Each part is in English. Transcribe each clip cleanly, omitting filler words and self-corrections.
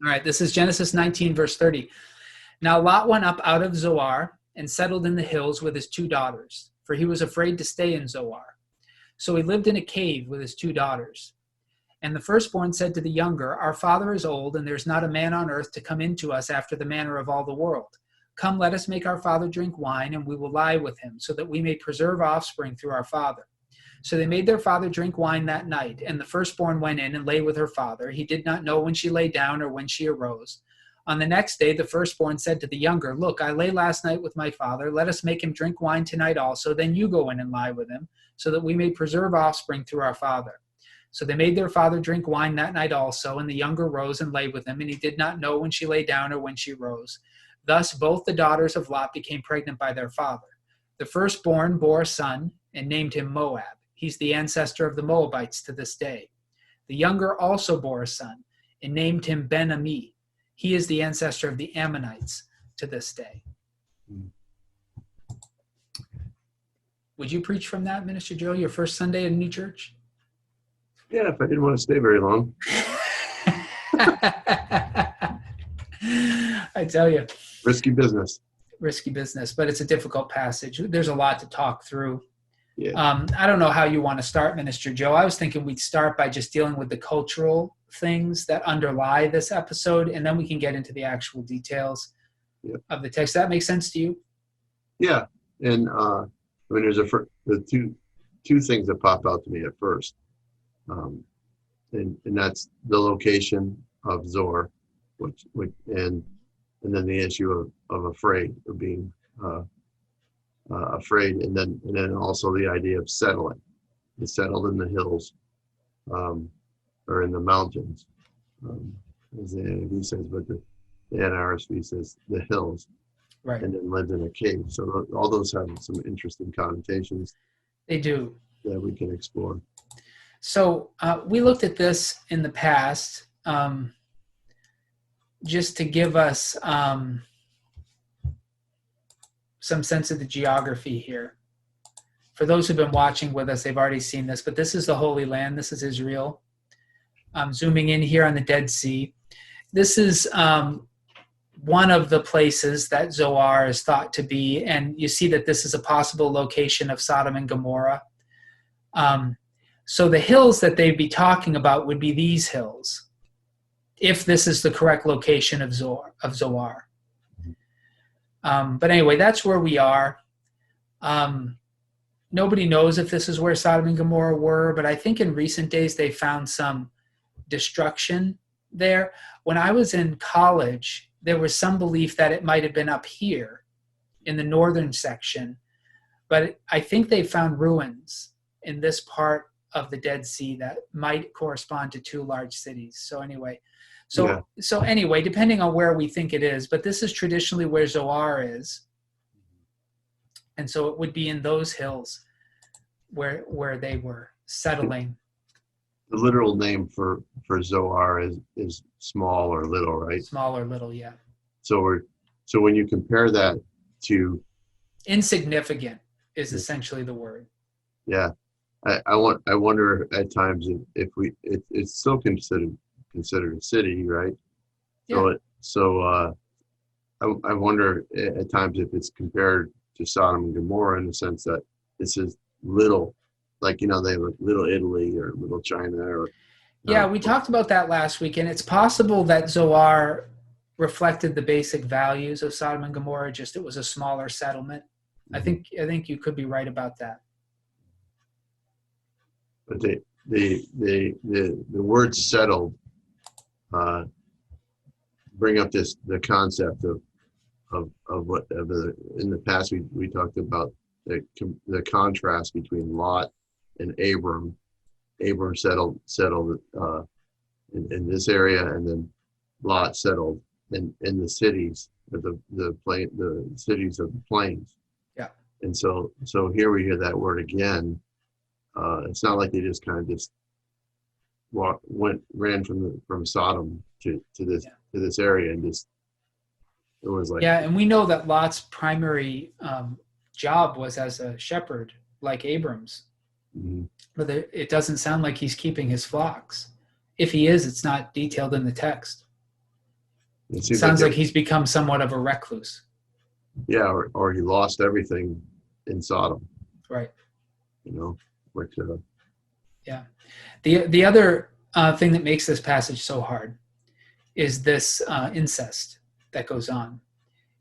All right, this is Genesis 19, verse 30. Now Lot went up out of Zoar and settled in the hills with his 2 daughters, for he was afraid to stay in Zoar. So he lived in a cave with his 2 daughters. And the firstborn said to the younger, Our father is old, and there is not a man on earth to come in to us after the manner of all the world. Come, let us make our father drink wine, and we will lie with him, so that we may preserve offspring through our father. So they made their father drink wine that night, and the firstborn went in and lay with her father. He did not know when she lay down or when she arose. On the next day, the firstborn said to the younger, Look, I lay last night with my father. Let us make him drink wine tonight also. Then you go in and lie with him, so that we may preserve offspring through our father. So they made their father drink wine that night also, and the younger rose and lay with him, and he did not know when she lay down or when she rose. Thus both the daughters of Lot became pregnant by their father. The firstborn bore a son and named him Moab. He's the ancestor of the Moabites to this day. The younger also bore a son and named him Ben-Ami. He is the ancestor of the Ammonites to this day. Would you preach from that, Minister Joe, your first Sunday in New Church? Yeah, if I didn't want to stay very long. I tell you. Risky business. Risky business, but it's a difficult passage. There's a lot to talk through. Yeah. I don't know how you want to start, Minister Joe. I was thinking we'd start by just dealing with the cultural things that underlie this episode, and then we can get into the actual details of the text. Does that make sense to you? Yeah, and I mean, there's the two things that pop out to me at first, and that's the location of Zor, which and then the issue of afraid, or being afraid, and then also the idea of settling. They settled in the hills, or in the mountains, as the NIV says, but the NRSV says the hills, right? And then lived in a cave. So all those have some interesting connotations. They do. That we can explore. So we looked at this in the past, just to give us some sense of the geography here. For those who've been watching with us, they've already seen this, but this is the Holy Land. This is Israel. I'm zooming in here on the Dead Sea. This is one of the places that Zoar is thought to be, and you see that this is a possible location of Sodom and Gomorrah. So the hills that they'd be talking about would be these hills, if this is the correct location of Zoar. But anyway, that's where we are. Nobody knows if this is where Sodom and Gomorrah were, but I think in recent days they found some destruction there. When I was in college, there was some belief that it might have been up here in the northern section, but I think they found ruins in this part of the Dead Sea that might correspond to 2 large cities. So anyway, depending on where we think it is, but this is traditionally where Zoar is. And so it would be in those hills where they were settling. The literal name for Zoar is small or little, right? Small or little, yeah. So when you compare that to insignificant is essentially the word. Yeah. I wonder at times if it's still considered a city, right? Yeah. I wonder at times if it's compared to Sodom and Gomorrah in the sense that this is little, like, they have like Little Italy or Little China, or we talked about that last week, and it's possible that Zoar reflected the basic values of Sodom and Gomorrah, just it was a smaller settlement. Mm-hmm. I think you could be right about that. But the word settled bring up the concept of what in the past we talked about the contrast between Lot and Abram. Abram settled in this area, and then Lot settled in the cities, the cities of the plains. Yeah. And so here we hear that word again. It's not like they just kind of ran from Sodom to this area and just, it was like, and we know that Lot's primary job was as a shepherd, like Abram's. Mm-hmm. But it doesn't sound like he's keeping his flocks. If he is, it's not detailed in the text. It seems Sounds like it, he's become somewhat of a recluse. yeah, or he lost everything in Sodom, Right. you know, which, Yeah. The other thing that makes this passage so hard is this incest that goes on.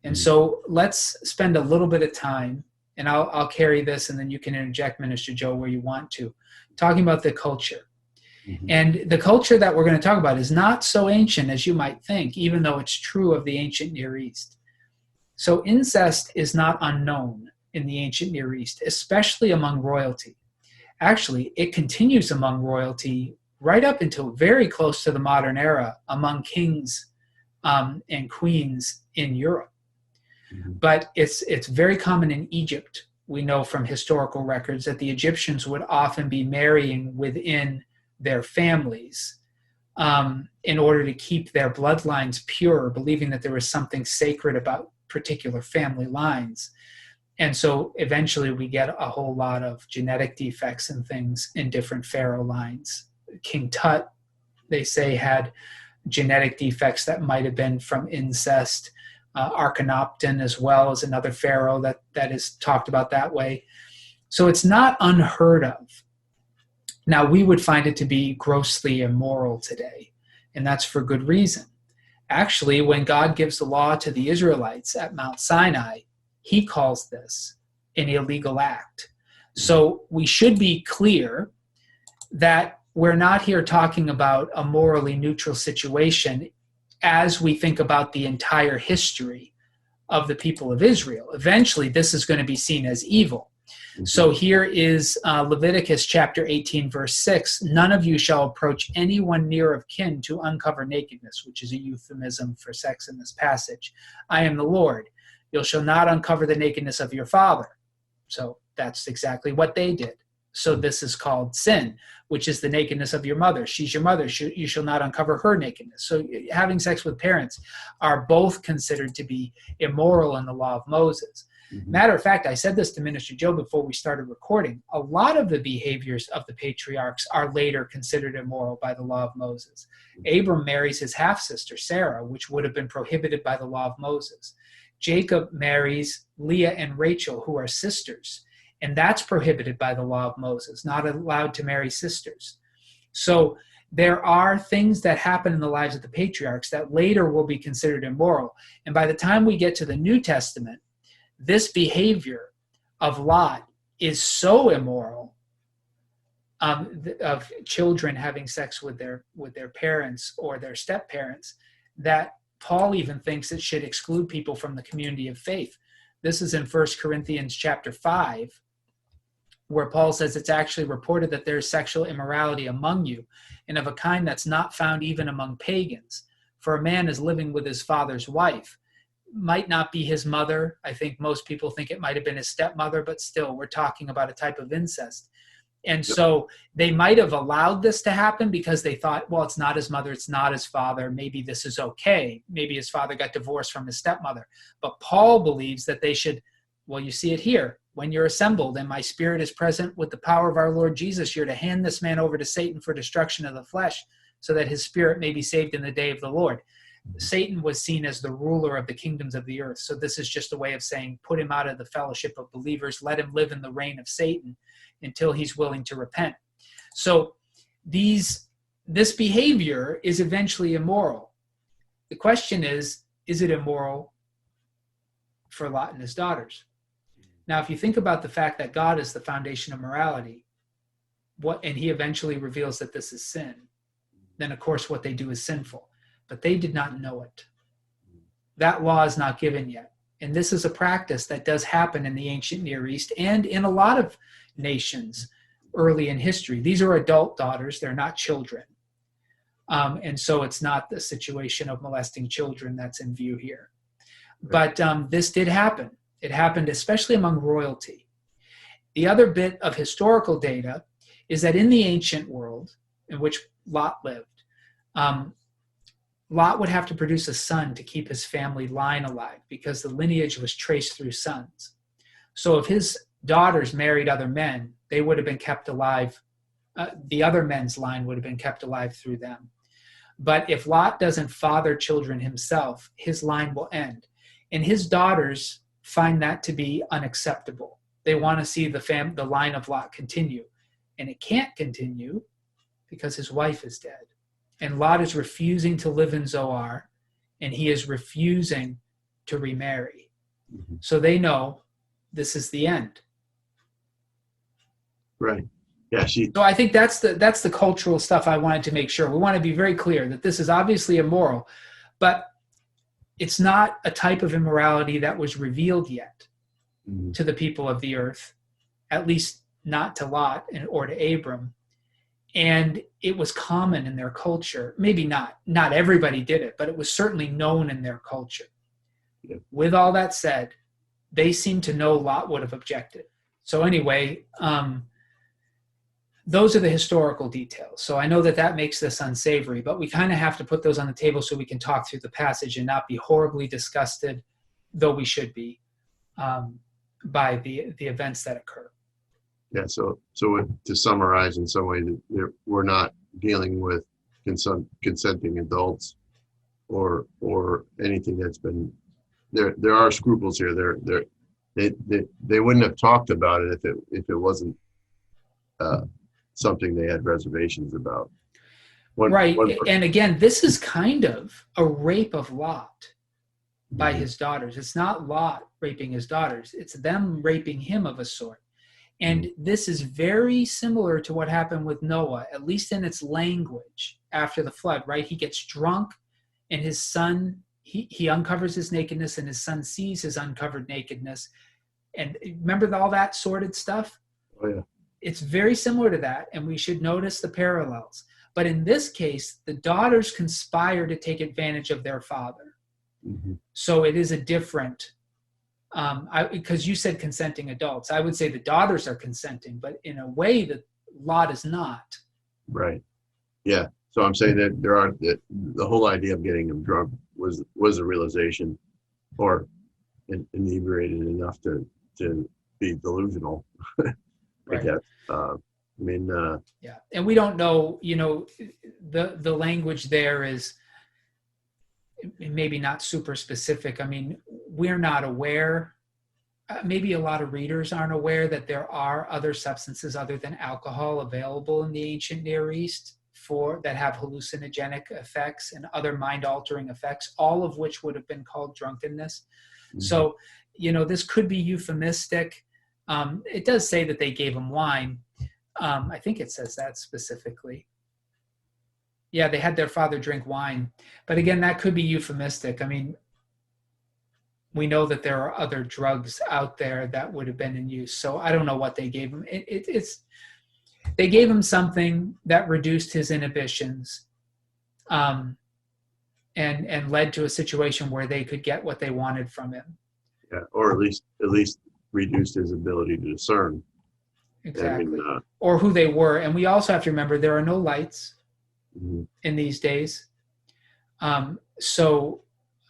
And mm, so let's spend a little bit of time, and I'll carry this, and then you can interject, Minister Joe, where you want to, talking about the culture. mhm, And the culture that we're going to talk about is not so ancient as you might think, even though it's true of the ancient Near East. So incest is not unknown in the ancient Near East, especially among royalty. Actually, it continues among royalty right up until very close to the modern era among kings and queens in Europe. mhm, But it's very common in Egypt. We know from historical records that the Egyptians would often be marrying within their families in order to keep their bloodlines pure, believing that there was something sacred about particular family lines. And so eventually we get a whole lot of genetic defects and things in different pharaoh lines. King Tut, they say, had genetic defects that might have been from incest. Akhenaten as well is another pharaoh that is talked about that way. So it's not unheard of. Now, we would find it to be grossly immoral today, and that's for good reason. Actually, when God gives the law to the Israelites at Mount Sinai, he calls this an illegal act. So we should be clear that we're not here talking about a morally neutral situation as we think about the entire history of the people of Israel. Eventually, this is going to be seen as evil. mhm, So here is Leviticus chapter 18, verse 6. None of you shall approach anyone near of kin to uncover nakedness, which is a euphemism for sex in this passage. I am the Lord. You shall not uncover the nakedness of your father. So that's exactly what they did. So this is called sin, which is the nakedness of your mother. She's your mother. You shall not uncover her nakedness. So having sex with parents are both considered to be immoral in the law of Moses. mhm, Matter of fact, I said this to Minister Joe before we started recording. A lot of the behaviors of the patriarchs are later considered immoral by the law of Moses. Abram marries his half-sister, Sarah, which would have been prohibited by the law of Moses. Jacob marries Leah and Rachel, who are sisters, and that's prohibited by the law of Moses, not allowed to marry sisters. So there are things that happen in the lives of the patriarchs that later will be considered immoral. And by the time we get to the New Testament, this behavior of Lot is so immoral, of children having sex with their parents or their step parents, that Paul even thinks it should exclude people from the community of faith. This is in 1 Corinthians chapter 5, where Paul says it's actually reported that there's sexual immorality among you, and of a kind that's not found even among pagans. For a man is living with his father's wife. Might not be his mother. I think most people think it might have been his stepmother, but still, we're talking about a type of incest. And yep, so they might have allowed this to happen because they thought, well, it's not his mother, it's not his father. Maybe this is okay. Maybe his father got divorced from his stepmother. But Paul believes that they should, well, you see it here. When you're assembled and my spirit is present with the power of our Lord Jesus, you're to hand this man over to Satan for destruction of the flesh so that his spirit may be saved in the day of the Lord. Satan was seen as the ruler of the kingdoms of the earth. So this is just a way of saying, put him out of the fellowship of believers, let him live in the reign of Satan until he's willing to repent. So this behavior is eventually immoral. The question is it immoral for Lot and his daughters? Now, if you think about the fact that God is the foundation of morality, and he eventually reveals that this is sin, then of course what they do is sinful. But they did not know it. That law is not given yet. And this is a practice that does happen in the ancient Near East and in a lot of nations early in history. These are adult daughters, they're not children. And so it's not the situation of molesting children that's in view here. But this did happen. It happened especially among royalty. The other bit of historical data is that in the ancient world in which Lot lived, Lot would have to produce a son to keep his family line alive because the lineage was traced through sons. So if his daughters married other men, they would have been kept alive. The other men's line would have been kept alive through them. But if Lot doesn't father children himself, his line will end. And his daughters find that to be unacceptable. They want to see the line of Lot continue. And it can't continue because his wife is dead. And Lot is refusing to live in Zoar, and he is refusing to remarry. So they know this is the end. Right. Yeah. So I think that's the cultural stuff I wanted to make sure. We want to be very clear that this is obviously immoral, but it's not a type of immorality that was revealed yet to the people of the earth, at least not to Lot or to Abram. And it was common in their culture. Maybe not everybody did it, but it was certainly known in their culture. Yeah. With all that said, they seem to know Lot would have objected. So anyway, those are the historical details. So I know that makes this unsavory, but we kind of have to put those on the table so we can talk through the passage and not be horribly disgusted, though we should be, by the events that occur. Yeah. So to summarize in some way, we're not dealing with consenting adults or anything that's been there. There are scruples here. They wouldn't have talked about it if it wasn't something they had reservations about. And again, this is kind of a rape of Lot by his daughters. It's not Lot raping his daughters. It's them raping him of a sort. And this is very similar to what happened with Noah, at least in its language after the flood, right? He gets drunk and his son, he uncovers his nakedness and his son sees his uncovered nakedness. And remember all that sordid stuff? Oh, yeah. It's very similar to that, and we should notice the parallels. But in this case, the daughters conspire to take advantage of their father. Mm-hmm. So it is a different, because you said consenting adults. I would say the daughters are consenting, but in a way that Lot is not. Right. Yeah. So I'm saying that the whole idea of getting him drunk was a realization, or inebriated enough to be delusional. Right. I guess. Yeah, and we don't know. The language there is maybe not super specific. I mean, we're not aware. Maybe a lot of readers aren't aware that there are other substances other than alcohol available in the ancient Near East that have hallucinogenic effects and other mind-altering effects, all of which would have been called drunkenness. Mm-hmm. So, this could be euphemistic. It does say that they gave him wine. I think it says that specifically. Yeah, they had their father drink wine. But again, that could be euphemistic. I mean, we know that there are other drugs out there that would have been in use. So I don't know what they gave him. They gave him something that reduced his inhibitions and led to a situation where they could get what they wanted from him. Yeah, or at least reduced his ability to discern. Exactly. Or who they were. And we also have to remember there are no lights in these days. You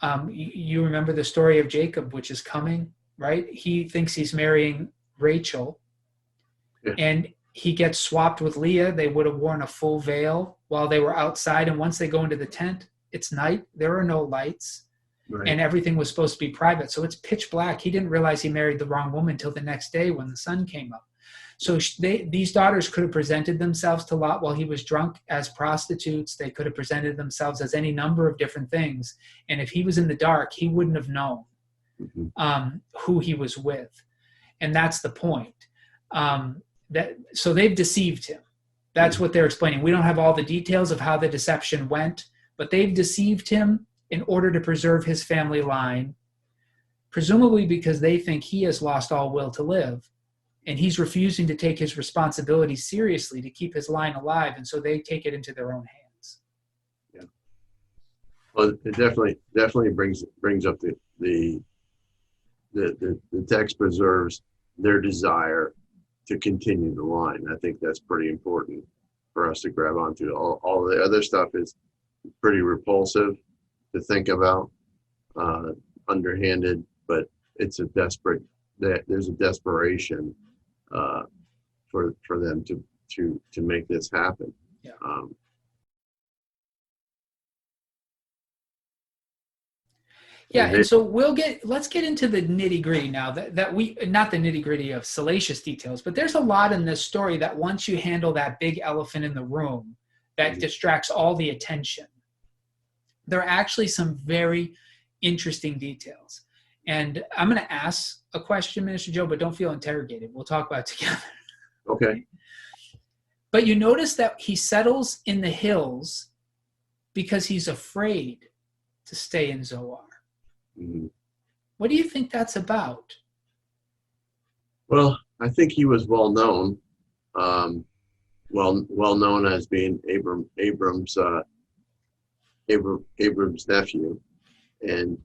remember the story of Jacob, which is coming, right? He thinks he's marrying Rachel, and he gets swapped with Leah. They would have worn a full veil while they were outside. And once they go into the tent, it's night. There are no lights. Right. And everything was supposed to be private. So it's pitch black. He didn't realize he married the wrong woman till the next day when the sun came up. So these daughters could have presented themselves to Lot while he was drunk as prostitutes. They could have presented themselves as any number of different things. And if he was in the dark, he wouldn't have known who he was with. And that's the point. So they've deceived him. That's what they're explaining. We don't have all the details of how the deception went, but they've deceived him in order to preserve his family line, presumably because they think he has lost all will to live. And he's refusing to take his responsibility seriously to keep his line alive, and so they take it into their own hands. Yeah. Well, it definitely brings up the text preserves their desire to continue the line. I think that's pretty important for us to grab onto. All the other stuff is pretty repulsive to think about, underhanded, but there's a desperation for them to make this happen. Yeah. Yeah, and so let's get into the nitty gritty now. That we not the nitty gritty of salacious details, but there's a lot in this story that once you handle that big elephant in the room that distracts all the attention, there are actually some very interesting details. And I'm going to ask a question, Minister Joe, but don't feel interrogated. We'll talk about it together. Okay. But you notice that he settles in the hills because he's afraid to stay in Zoar. Mm-hmm. What do you think that's about? Well, I think he was well known, well known as being Abram's nephew, and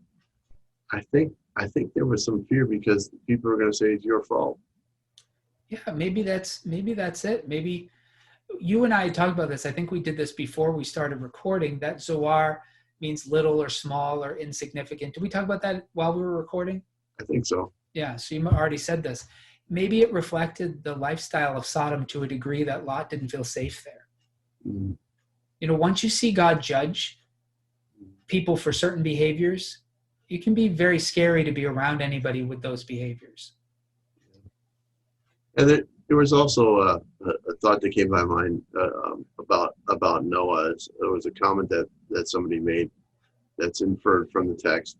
I think there was some fear because people were going to say it's your fault. Yeah, maybe that's it. Maybe you and I talked about this. I think we did this before we started recording. That Zoar means little or small or insignificant. Did we talk about that while we were recording? I think so. Yeah, so you already said this. Maybe it reflected the lifestyle of Sodom to a degree that Lot didn't feel safe there. Mm-hmm. You know, once you see God judge people for certain behaviors, it can be very scary to be around anybody with those behaviors. And there was also a thought that came to my mind about Noah. There was a comment that somebody made that's inferred from the text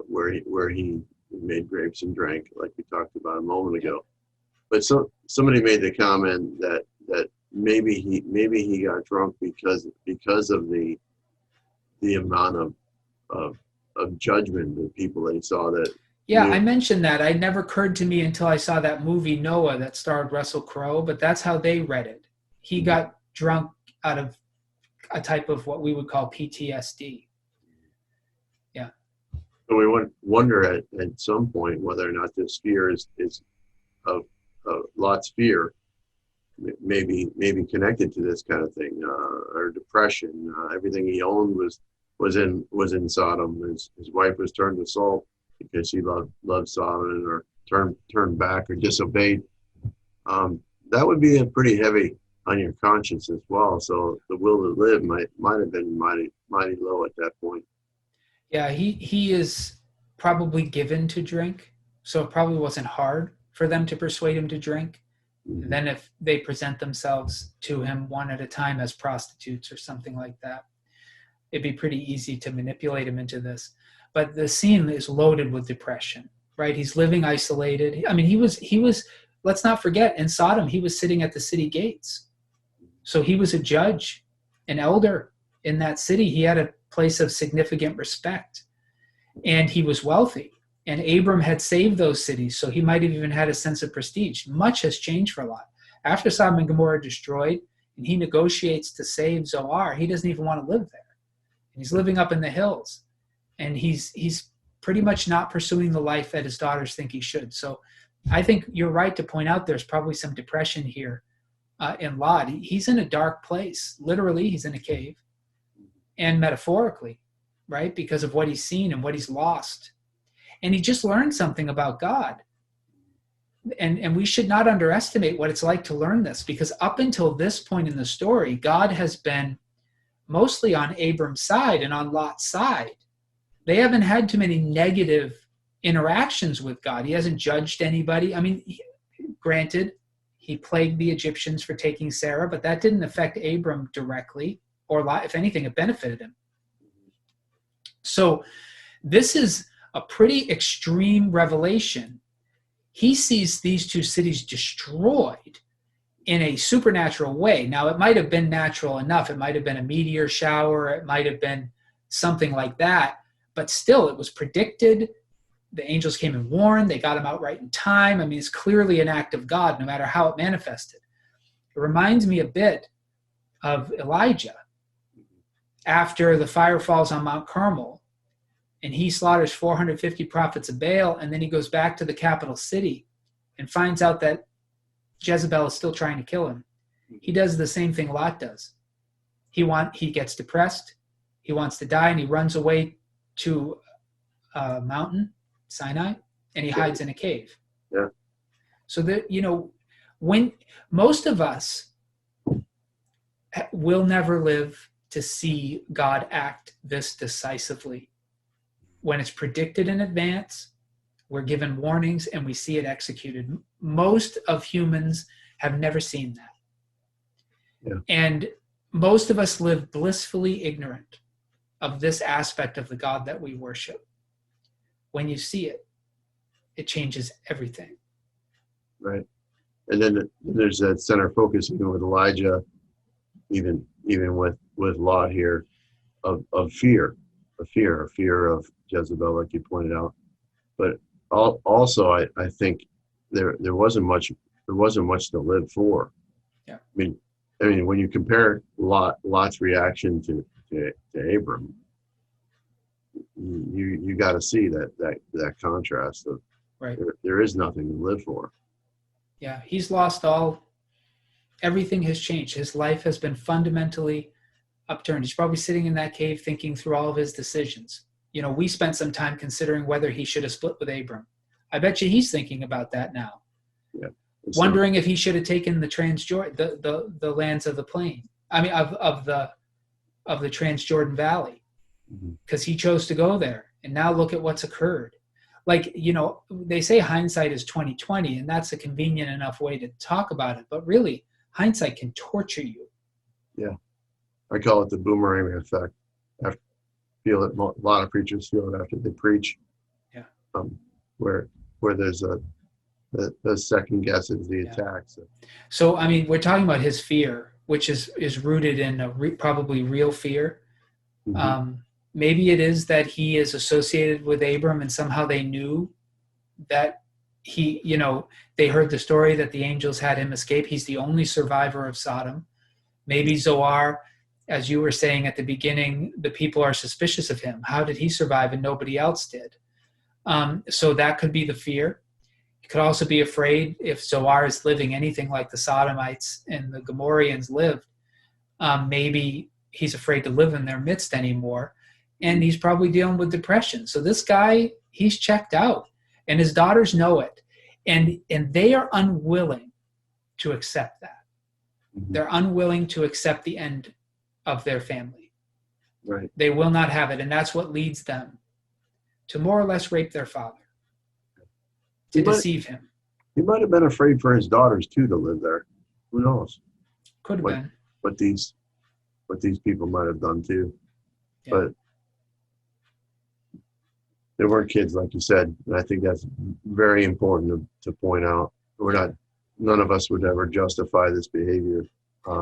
where he made grapes and drank, like we talked about a moment ago. But somebody made the comment that maybe he got drunk because of the amount of judgment of people that he saw that. Yeah, I mentioned that. It never occurred to me until I saw that movie Noah that starred Russell Crowe, but that's how they read it. He got drunk out of a type of what we would call PTSD. Yeah. So we wonder at some point whether or not this fear is of Lot's fear, maybe connected to this kind of thing, or depression. Everything he owned was in Sodom. His wife was turned to salt because she loved Sodom, or turned back or disobeyed. That would be pretty heavy on your conscience as well. So the will to live might have been mighty low at that point. Yeah, he is probably given to drink, so it probably wasn't hard for them to persuade him to drink. Mm-hmm. And then if they present themselves to him one at a time as prostitutes or something like that, it'd be pretty easy to manipulate him into this. But the scene is loaded with depression, right? He's living isolated. I mean, he was, let's not forget, in Sodom, he was sitting at the city gates. So he was a judge, an elder in that city. He had a place of significant respect, and he was wealthy. And Abram had saved those cities, so he might have even had a sense of prestige. Much has changed for Lot. After Sodom and Gomorrah are destroyed, and he negotiates to save Zoar, he doesn't even want to live there. And he's living up in the hills. And he's pretty much not pursuing the life that his daughters think he should. So I think you're right to point out there's probably some depression here in Lot. He's in a dark place. Literally, he's in a cave. And metaphorically, right? Because of what he's seen and what he's lost. And he just learned something about God. And we should not underestimate what it's like to learn this, because up until this point in the story, God has been mostly on Abram's side and on Lot's side. They haven't had too many negative interactions with God. He hasn't judged anybody. I mean, granted, he plagued the Egyptians for taking Sarah, but that didn't affect Abram directly, or if anything, it benefited him. So this is a pretty extreme revelation. He sees these two cities destroyed in a supernatural way. Now, it might have been natural enough. It might have been a meteor shower. It might have been something like that. But still, it was predicted. The angels came and warned. They got him out right in time. I mean, it's clearly an act of God, no matter how it manifested. It reminds me a bit of Elijah. After the fire falls on Mount Carmel, and he slaughters 450 prophets of Baal, and then he goes back to the capital city and finds out that Jezebel is still trying to kill him. He does the same thing Lot does. He gets depressed. He wants to die, and he runs away to a mountain, Sinai, and he hides in a cave. Yeah. So that, when most of us will never live to see God act this decisively. when it's predicted in advance, we're given warnings, and we see it executed. Most of humans have never seen that. Yeah. And most of us live blissfully ignorant of this aspect of the God that we worship. When you see it, it changes everything. Right. And then there's that center focus, even with Elijah, even with Lot here, of fear of Jezebel, like you pointed out. But also, I think there wasn't much to live for. Yeah. I mean, when you compare Lot's reaction to Abram, you got to see that contrast of right. There is nothing to live for. Yeah, he's lost everything has changed. His life has been fundamentally upturned. He's probably sitting in that cave thinking through all of his decisions. We spent some time considering whether he should have split with Abram. I bet you he's thinking about that now. Yeah. Wondering if he should have taken the the lands of the plain. I mean, of the Transjordan Valley, because he chose to go there. And now look at what's occurred. Like, they say hindsight is 20/20, and that's a convenient enough way to talk about it. But really, hindsight can torture you. Yeah, I call it the boomerang effect. I feel it. A lot of preachers feel it after they preach. Yeah. Where there's the second guesses, the attacks. So I mean, we're talking about his fear, which is rooted in probably real fear. Mm-hmm. Maybe it is that he is associated with Abram, and somehow they knew that they heard the story that the angels had him escape. He's the only survivor of Sodom. Maybe Zoar, as you were saying at the beginning, the people are suspicious of him. How did he survive and nobody else did? So that could be the fear. He could also be afraid if Zoar is living anything like the Sodomites and the Gomorrhians lived. Maybe he's afraid to live in their midst anymore. And he's probably dealing with depression. So this guy, he's checked out, and his daughters know it. And they are unwilling to accept that. Mm-hmm. They're unwilling to accept the end of their family. Right. They will not have it. And that's what leads them to more or less rape their father, to deceive him. He might have been afraid for his daughters too to live there. Who knows? Could have been. What these people might have done too. Yeah. But they weren't kids, like you said. And I think that's very important to point out. None of us would ever justify this behavior.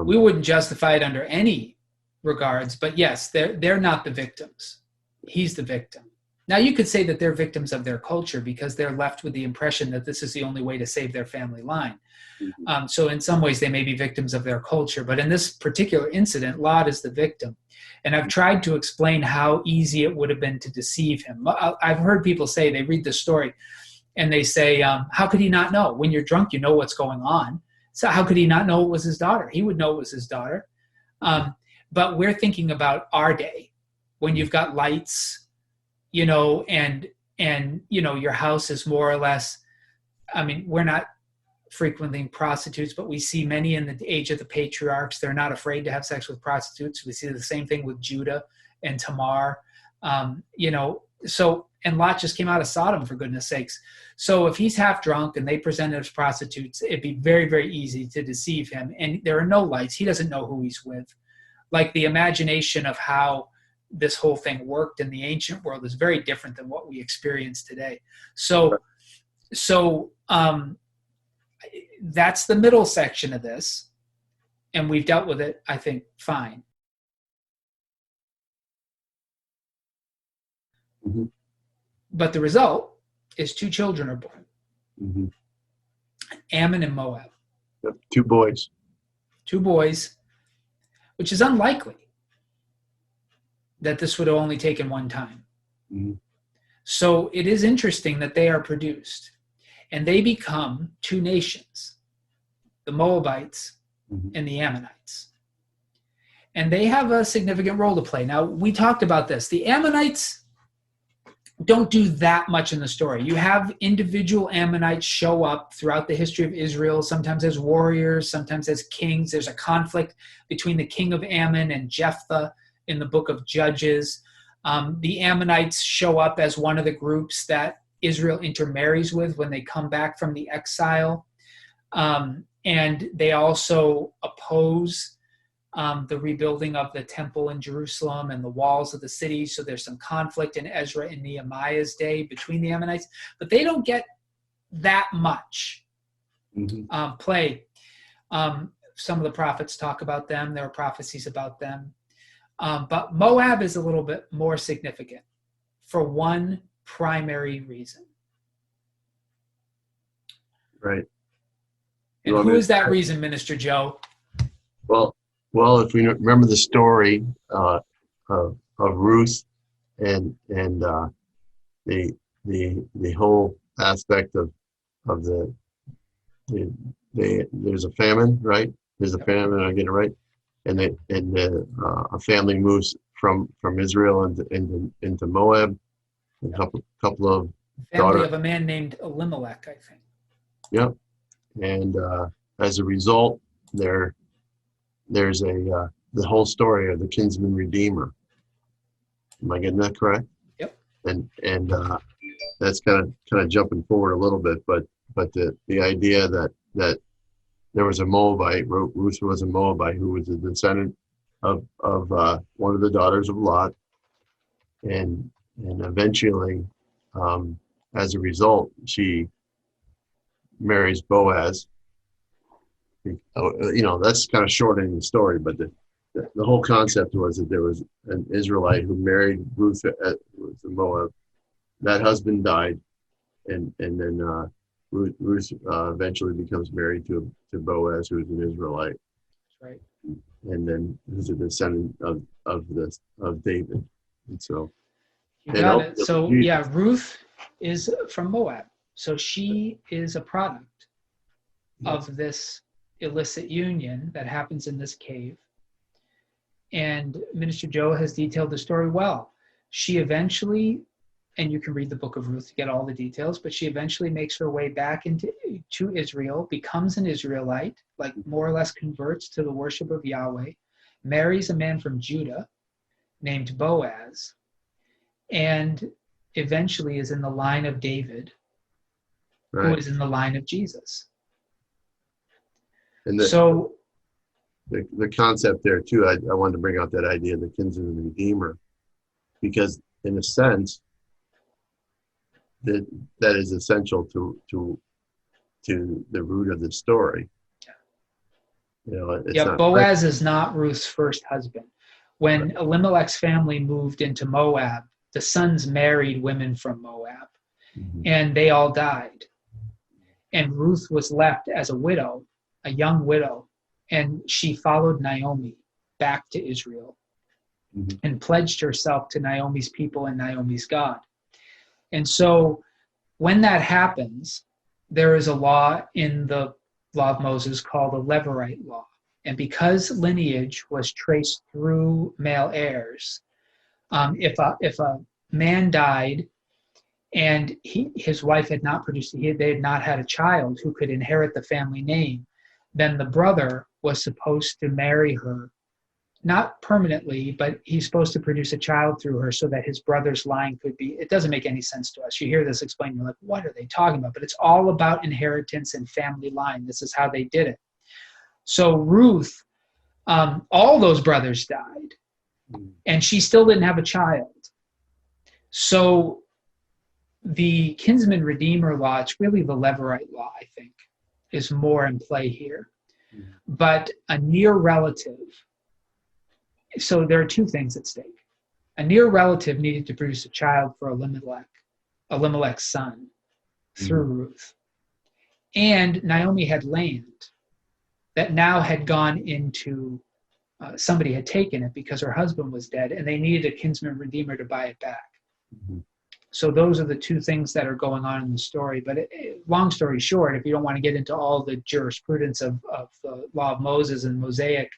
We wouldn't justify it under any regards, but yes, they're not the victims. He's the victim. Now, you could say that they're victims of their culture because they're left with the impression that this is the only way to save their family line. Mm-hmm. So in some ways, they may be victims of their culture. But in this particular incident, Lot is the victim. And I've tried to explain how easy it would have been to deceive him. I've heard people say, they read the story, and they say, how could he not know? When you're drunk, you know what's going on. So how could he not know it was his daughter? He would know it was his daughter. But we're thinking about our day, when you've got lights, and your house is more or less, I mean, we're not frequenting prostitutes, but we see many in the age of the patriarchs. They're not afraid to have sex with prostitutes. We see the same thing with Judah and Tamar, and Lot just came out of Sodom, for goodness sakes. So if he's half drunk and they present as prostitutes, it'd be very, very easy to deceive him. And there are no lights. He doesn't know who he's with. Like, the imagination of how this whole thing worked in the ancient world is very different than what we experience today. So that's the middle section of this, and we've dealt with it, I think, fine. Mm-hmm. But the result is 2 children are born. Mm-hmm. Ammon and Moab. Yep, 2 boys. 2 boys, which is unlikely that this would have only taken one time. Mm-hmm. So it is interesting that they are produced, and they become 2 nations, the Moabites mm-hmm. and the Ammonites. And they have a significant role to play. Now, we talked about this. The Ammonites don't do that much in the story. You have individual Ammonites show up throughout the history of Israel, sometimes as warriors, sometimes as kings. There's a conflict between the king of Ammon and Jephthah in the book of Judges. The Ammonites show up as one of the groups that Israel intermarries with when they come back from the exile. And they also oppose the rebuilding of the temple in Jerusalem and the walls of the city. So there's some conflict in Ezra and Nehemiah's day between the Ammonites, but they don't get that much play. Some of the prophets talk about them. There are prophecies about them. But Moab is a little bit more significant for one primary reason. Right. And who is that reason, Minister Joe? Well, if we remember the story of Ruth and the whole aspect of there's a famine, right? There's a famine. I get it right, and a family moves from Israel into Moab. A couple of family of a man named Elimelech, I think. Yep, and as a result, there's the whole story of the kinsman redeemer. Am I getting that correct? Yep. And that's kind of jumping forward a little bit, but the idea that there was a Moabite, Ruth was a Moabite who was a descendant of one of the daughters of Lot, and eventually, as a result, she marries Boaz. That's kind of shortening the story, but the whole concept was that there was an Israelite who married Ruth the Moab. That husband died, and then Ruth eventually becomes married to Boaz, who is an Israelite. That's right. And then who's a descendant of David. And so you got it. So yeah, Ruth is from Moab. So she is a product of this illicit union that happens in this cave. And Minister Joe has detailed the story well. She eventually, and you can read the book of Ruth to get all the details, but she eventually makes her way back to Israel, becomes an Israelite, like more or less converts to the worship of Yahweh, marries a man from Judah named Boaz, and eventually is in the line of David, right, who is in the line of Jesus. And the concept there too, I wanted to bring out that idea of the kinsman redeemer, because in a sense, that is essential to the root of the story. Boaz is not Ruth's first husband. When Elimelech's family moved into Moab, the sons married women from Moab, and they all died. And Ruth was left as a widow, a young widow, and she followed Naomi back to Israel and pledged herself to Naomi's people and Naomi's God. And so when that happens, there is a law in the law of Moses called the Levirate law. And because lineage was traced through male heirs, if a man died and his wife had not produced, they had not had a child who could inherit the family name, then the brother was supposed to marry her, not permanently, but he's supposed to produce a child through her so that his brother's line could be, it doesn't make any sense to us. You hear this explained, you're like, what are they talking about? But it's all about inheritance and family line. This is how they did it. So Ruth, all those brothers died, and she still didn't have a child. So the kinsman redeemer law, it's really the Levirate law, I think, is more in play here. But a near relative, so there are two things at stake. A near relative needed to produce a child for Elimelech's son through Ruth. And Naomi had land that now had gone into, somebody had taken it because her husband was dead, and they needed a kinsman redeemer to buy it back. So those are the two things that are going on in the story. But long story short, if you don't want to get into all the jurisprudence of the law of Moses and Mosaic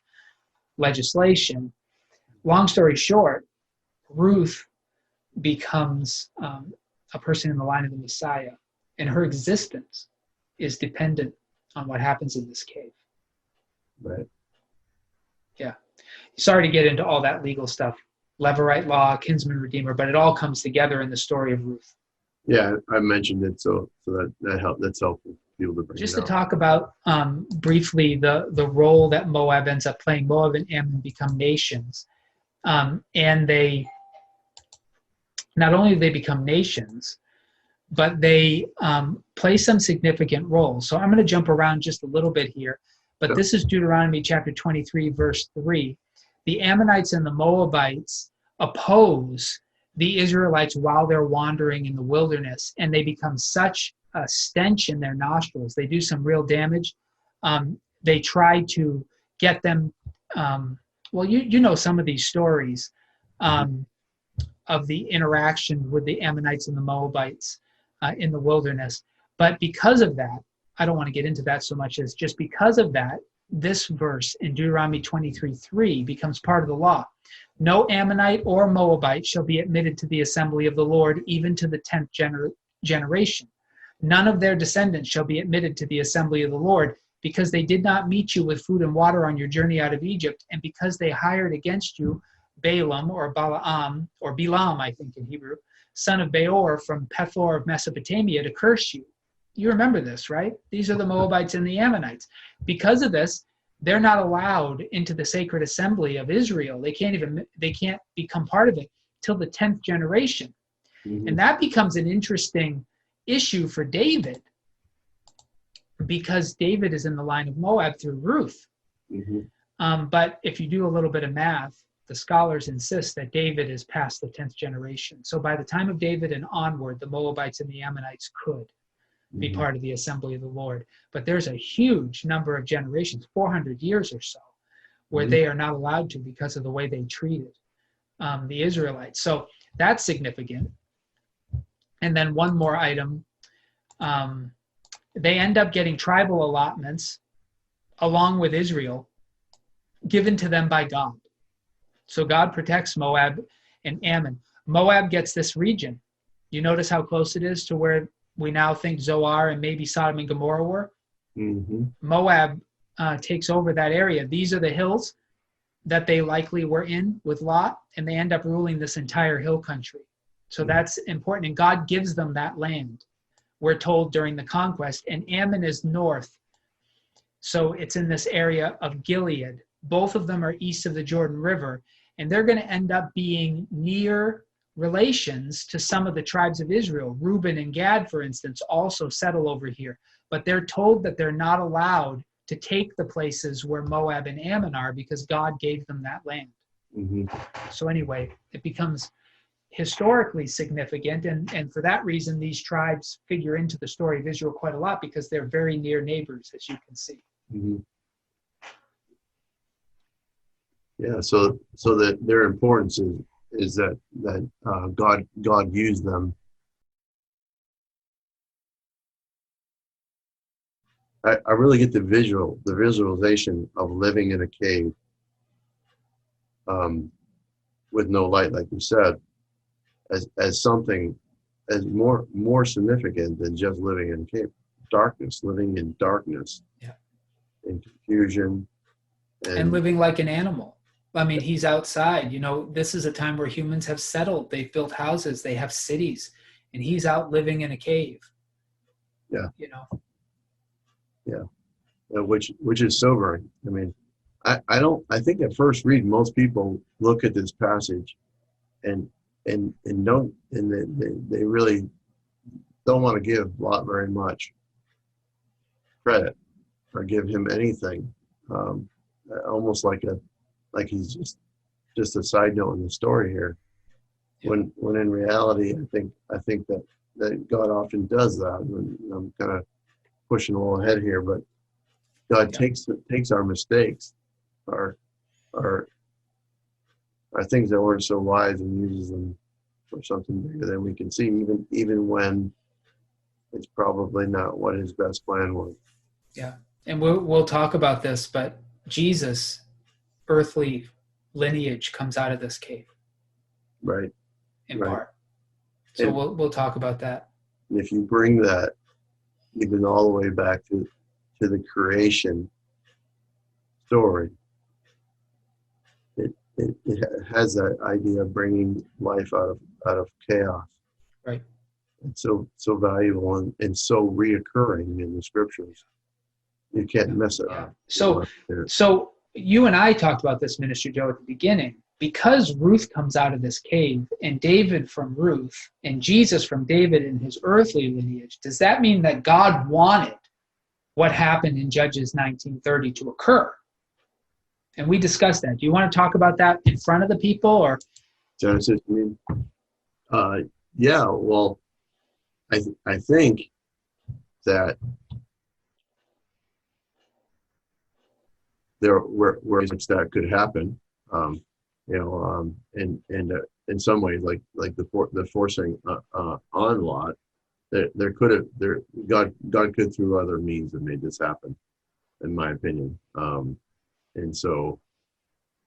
legislation, long story short, Ruth becomes a person in the line of the Messiah, and her existence is dependent on what happens in this cave. Right. Yeah. Sorry to get into all that legal stuff. Levirate law, kinsman redeemer, but it all comes together in the story of Ruth. Yeah, I mentioned it, so that's helpful for people to bring Just it to out. talk about briefly the role that Moab ends up playing. Moab and Ammon become nations, and they not only do they become nations, but they play some significant roles. So I'm going to jump around just a little bit here, but Sure. this is Deuteronomy chapter 23, verse 3. The Ammonites and the Moabites oppose the Israelites while they're wandering in the wilderness, and they become such a stench in their nostrils. They do some real damage. They try to get them, well, you know some of these stories of the interaction with the Ammonites and the Moabites in the wilderness. But because of that, I don't want to get into that so much as just because of that, this verse in Deuteronomy 23:3 becomes part of the law. No Ammonite or Moabite shall be admitted to the assembly of the Lord, even to the 10th generation. None of their descendants shall be admitted to the assembly of the Lord, because they did not meet you with food and water on your journey out of Egypt, and because they hired against you Balaam or Balaam, or Bilam, I think in Hebrew, son of Beor from Pethor of Mesopotamia, to curse you. You remember this, right? These are the Moabites and the Ammonites. Because of this, they're not allowed into the sacred assembly of Israel. They can't become part of it till the 10th generation. Mm-hmm. And that becomes an interesting issue for David, because David is in the line of Moab through Ruth. Mm-hmm. But if you do a little bit of math, the scholars insist that David is past the 10th generation. So by the time of David and onward, the Moabites and the Ammonites could be Mm-hmm. part of the assembly of the Lord. But there's a huge number of generations, 400 years or so, where Mhm. they are not allowed to because of the way they treated the Israelites. So that's significant. And then one more item, they end up getting tribal allotments along with Israel given to them by God. So God protects Moab and Ammon. Moab gets this region. You notice how close it is to where we now think Zoar and maybe Sodom and Gomorrah were? Mm-hmm. Moab takes over that area. These are the hills that they likely were in with Lot, and they end up ruling this entire hill country. So that's important, and God gives them that land, we're told, during the conquest. And Ammon is north, so it's in this area of Gilead. Both of them are east of the Jordan River, and they're going to end up being near relations to some of the tribes of Israel. Reuben and Gad, for instance, also settle over here, but they're told that they're not allowed to take the places where Moab and Ammon are because God gave them that land. Mm-hmm. So anyway, it becomes historically significant, and for that reason, these tribes figure into the story of Israel quite a lot because they're very near neighbors, as you can see. Mm-hmm. Yeah, so that their importance is that God used them. I really get the visualization of living in a cave with no light, like you said, as something as more significant than just living in a cave. Darkness, living in darkness, Yeah, in confusion, and living like an animal. I mean, he's outside. You know, this is a time where humans have settled. They've built houses. They have cities, and he's out living in a cave. Yeah. You know. Yeah, which is sobering. I mean, I think at first read most people look at this passage and don't, and they really don't want to give Lot very much credit or give him anything, almost like he's just a side note in the story here. Yeah. When in reality, I think that God often does that. And I'm kind of pushing a little ahead here, but God takes our mistakes, our things that weren't so wise, and uses them for something bigger than we can see, even when it's probably not what his best plan was. Yeah, and we'll talk about this, but Jesus' earthly lineage comes out of this cave, Right. in Right. part. So And we'll talk about that. if you bring that even all the way back to the creation story, it has that idea of bringing life out of chaos. Right. It's so valuable and so reoccurring in the scriptures. You can't mess it up. So you and I talked about this, Minister Joe, at the beginning. Because Ruth comes out of this cave, and David from Ruth, and Jesus from David in his earthly lineage, does that mean that God wanted what happened in Judges 19:30 to occur? And we discussed that. Do you want to talk about that in front of the people, or? Genesis, you mean? Yeah. Well, I think that there were ways that could happen. And in some ways, like the forcing on Lot, there could have God could through other means have made this happen, in my opinion. And so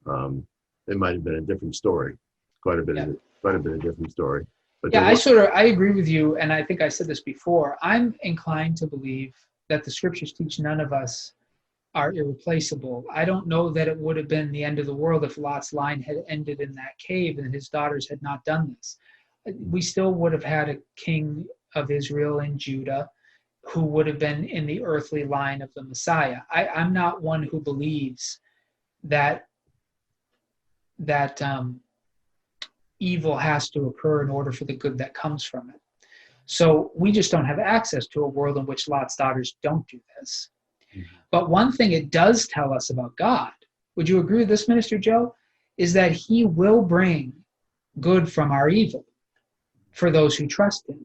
it might have been a different story, quite a bit of different story. But yeah, I agree with you, and I think I said this before. I'm inclined to believe that the scriptures teach none of us are irreplaceable. I don't know that it would have been the end of the world if Lot's line had ended in that cave and his daughters had not done this. We still would have had a king of Israel and Judah who would have been in the earthly line of the Messiah. I'm not one who believes that evil has to occur in order for the good that comes from it. So we just don't have access to a world in which Lot's daughters don't do this. But one thing it does tell us about God, would you agree with this, Minister Joe, is that he will bring good from our evil for those who trust him.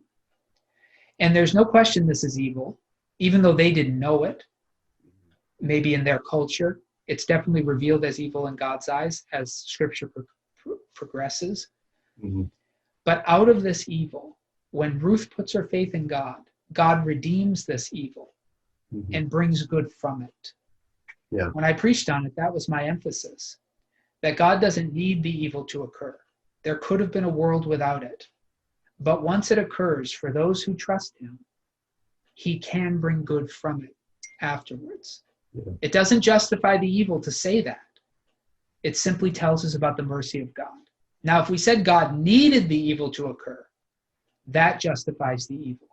And there's no question this is evil, even though they didn't know it. Maybe in their culture, it's definitely revealed as evil in God's eyes as scripture progresses. Mm-hmm. But out of this evil, when Ruth puts her faith in God, God redeems this evil and brings good from it. Yeah. When I preached on it, that was my emphasis, that God doesn't need the evil to occur. There could have been a world without it. But once it occurs, for those who trust him, he can bring good from it afterwards. Yeah. It doesn't justify the evil to say that. It simply tells us about the mercy of God. Now, if we said God needed the evil to occur, that justifies the evil.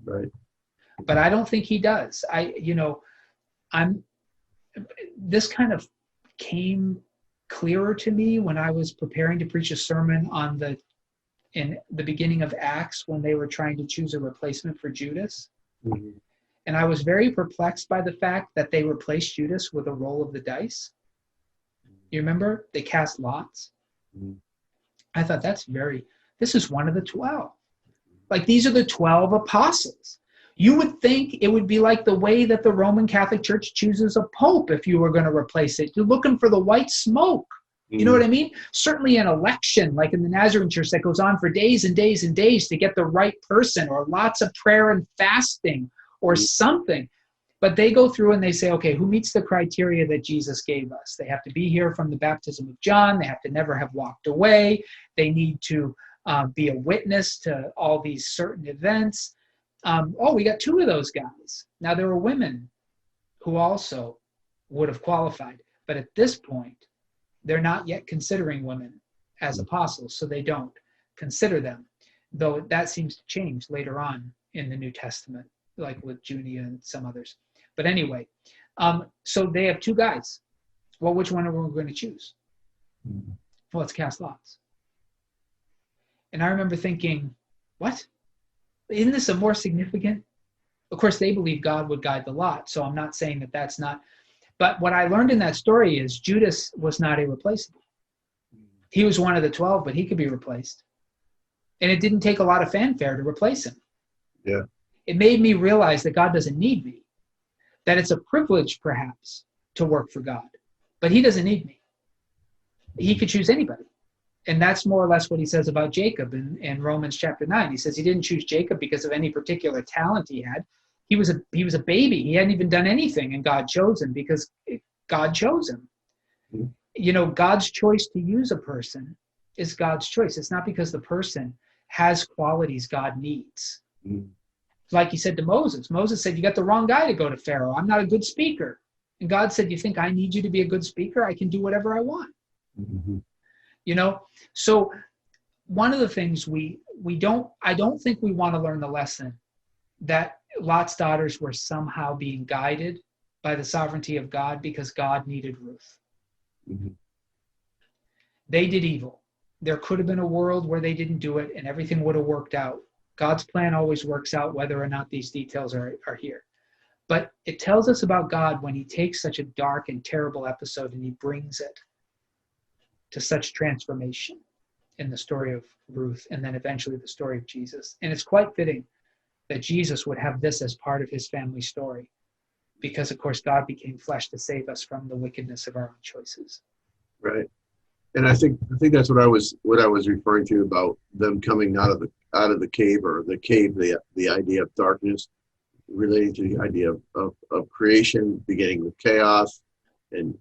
Right. But I don't think he does. This kind of came clearer to me when I was preparing to preach a sermon in the beginning of Acts when they were trying to choose a replacement for Judas. Mm-hmm. And I was very perplexed by the fact that they replaced Judas with a roll of the dice. You remember? They cast lots. Mm-hmm. I thought this is one of the 12. Like, these are the 12 apostles. You would think it would be like the way that the Roman Catholic Church chooses a pope if you were going to replace it. You're looking for the white smoke. You know what I mean? Certainly an election, like in the Nazarene Church, that goes on for days and days and days to get the right person, or lots of prayer and fasting or something. But they go through and they say, okay, who meets the criteria that Jesus gave us? They have to be here from the baptism of John. They have to never have walked away. They need to be a witness to all these certain events. We got 2 of those guys. Now, there were women who also would have qualified. But at this point, they're not yet considering women as apostles, so they don't consider them, though that seems to change later on in the New Testament, like with Junia and some others. But anyway, so they have 2 guys. Well, which one are we going to choose? Well, let's cast lots. And I remember thinking, what? Isn't this a more significant? Of course, they believe God would guide the lot, so I'm not saying that that's not. But what I learned in that story is Judas was not irreplaceable. He was one of the 12, but he could be replaced. And it didn't take a lot of fanfare to replace him. Yeah. It made me realize that God doesn't need me, that it's a privilege, perhaps, to work for God. But he doesn't need me. He could choose anybody. And that's more or less what he says about Jacob in Romans chapter 9. He says he didn't choose Jacob because of any particular talent he had. He was a baby. He hadn't even done anything, and God chose him because God chose him. Mm-hmm. You know, God's choice to use a person is God's choice. It's not because the person has qualities God needs. Mm-hmm. Like he said to Moses. Moses said, you got the wrong guy to go to Pharaoh. I'm not a good speaker. And God said, you think I need you to be a good speaker? I can do whatever I want. Mhm. You know, so one of the things I don't think we want to learn the lesson that Lot's daughters were somehow being guided by the sovereignty of God because God needed Ruth. Mhm. They did evil. There could have been a world where they didn't do it and everything would have worked out. God's plan always works out whether or not these details are here. But it tells us about God when he takes such a dark and terrible episode and he brings it to such transformation in the story of Ruth and then eventually the story of Jesus. And it's quite fitting that Jesus would have this as part of his family story because, of course, God became flesh to save us from the wickedness of our own choices. Right. And I think that's what I was referring to about them coming out of the cave, or the cave, the idea of darkness relating to the idea of creation, beginning with chaos and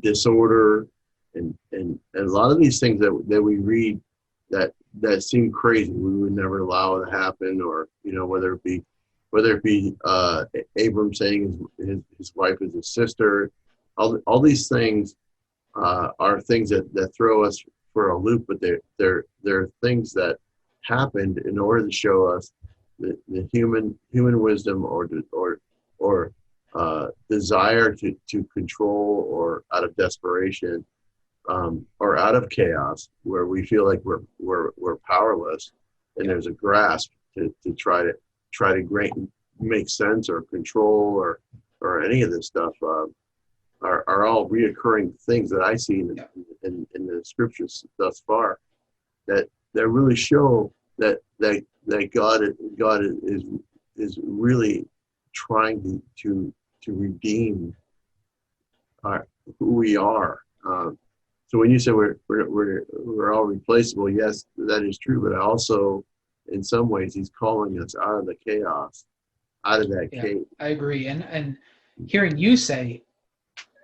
disorder and a lot of these things that we read that seem crazy, we would never allow to happen, or whether it be Abram saying his wife is his sister, all these things are things that throw us for a loop, but they're things that happened in order to show us the human wisdom or desire to control, or out of desperation, or out of chaos where we feel like we're powerless, and there's a grasp to try to make sense or control or any of this stuff. Are all reoccurring things that I see in the scriptures thus far that really show that God is really trying to redeem who we are. So when you say we're all replaceable, yes, that is true. But also, in some ways, he's calling us out of the chaos, out of that cave. I agree, and hearing you say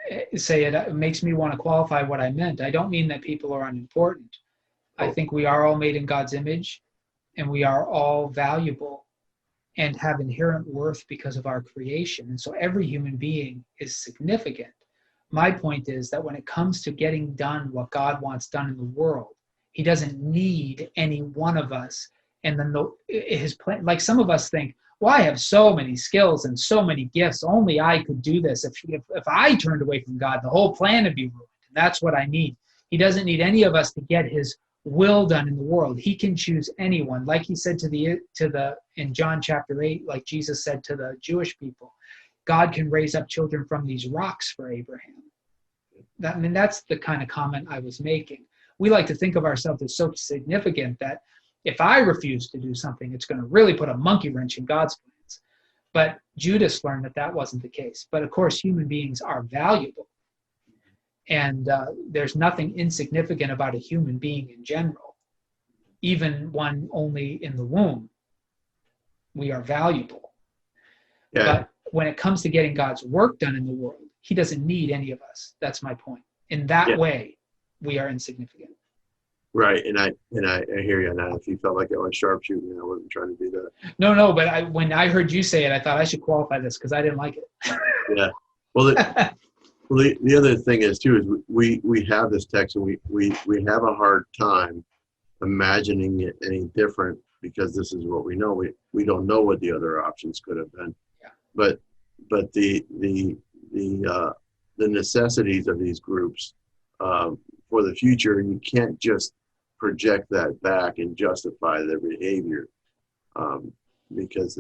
it makes me want to qualify what I meant. I don't mean that people are unimportant. I think we are all made in God's image, and we are all valuable and have inherent worth because of our creation. And so every human being is significant. My point is that when it comes to getting done what God wants done in the world, he doesn't need any one of us. And then his plan, like some of us think, well, I have so many skills and so many gifts. Only I could do this. If I turned away from God, the whole plan would be ruined. And that's what I need. He doesn't need any of us to get his will done in the world. He can choose anyone. Like he said in John chapter 8, like Jesus said to the Jewish people, God can raise up children from these rocks for Abraham. That's the kind of comment I was making. We like to think of ourselves as so significant that if I refuse to do something, it's going to really put a monkey wrench in God's plans. But Judas learned that wasn't the case. But of course, human beings are valuable. And there's nothing insignificant about a human being in general, even one only in the womb. We are valuable. Yeah. But when it comes to getting God's work done in the world, he doesn't need any of us. That's my point. In that way, we are insignificant. Right, and I hear you on that. If you felt like it was sharpshooting, I wasn't trying to do that. No, but when I heard you say it, I thought I should qualify this because I didn't like it. Yeah. Well, the other thing is too is we have this text, and we have a hard time imagining it any different because this is what we know. We don't know what the other options could have been. Yeah. But the necessities of these groups for the future, you can't just project that back and justify their behavior because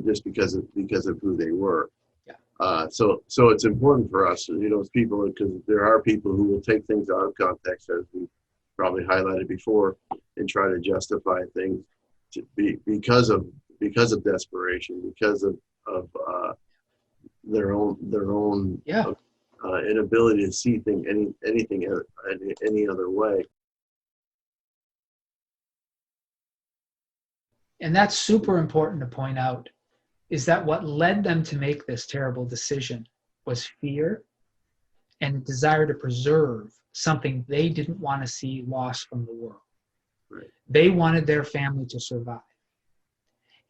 just because of who they were. Yeah. So it's important for us, as people, because there are people who will take things out of context, as we probably highlighted before, and try to justify things because of desperation, because of their own inability to see anything any other way. And that's super important to point out, is that what led them to make this terrible decision was fear and a desire to preserve something they didn't want to see lost from the world. Right. They wanted their family to survive.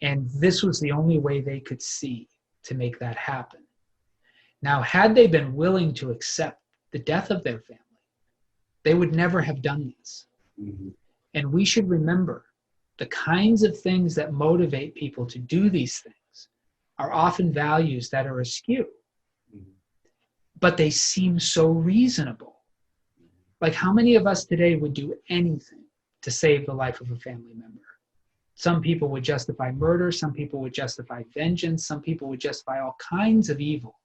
And this was the only way they could see to make that happen. Now, had they been willing to accept the death of their family. They would never have done this. Mhm. And we should remember the kinds of things that motivate people to do these things are often values that are askew, Mhm. but they seem so reasonable. Like, how many of us today would do anything to save the life of a family member? Some people would justify murder. Some people would justify vengeance. Some people would justify all kinds of evil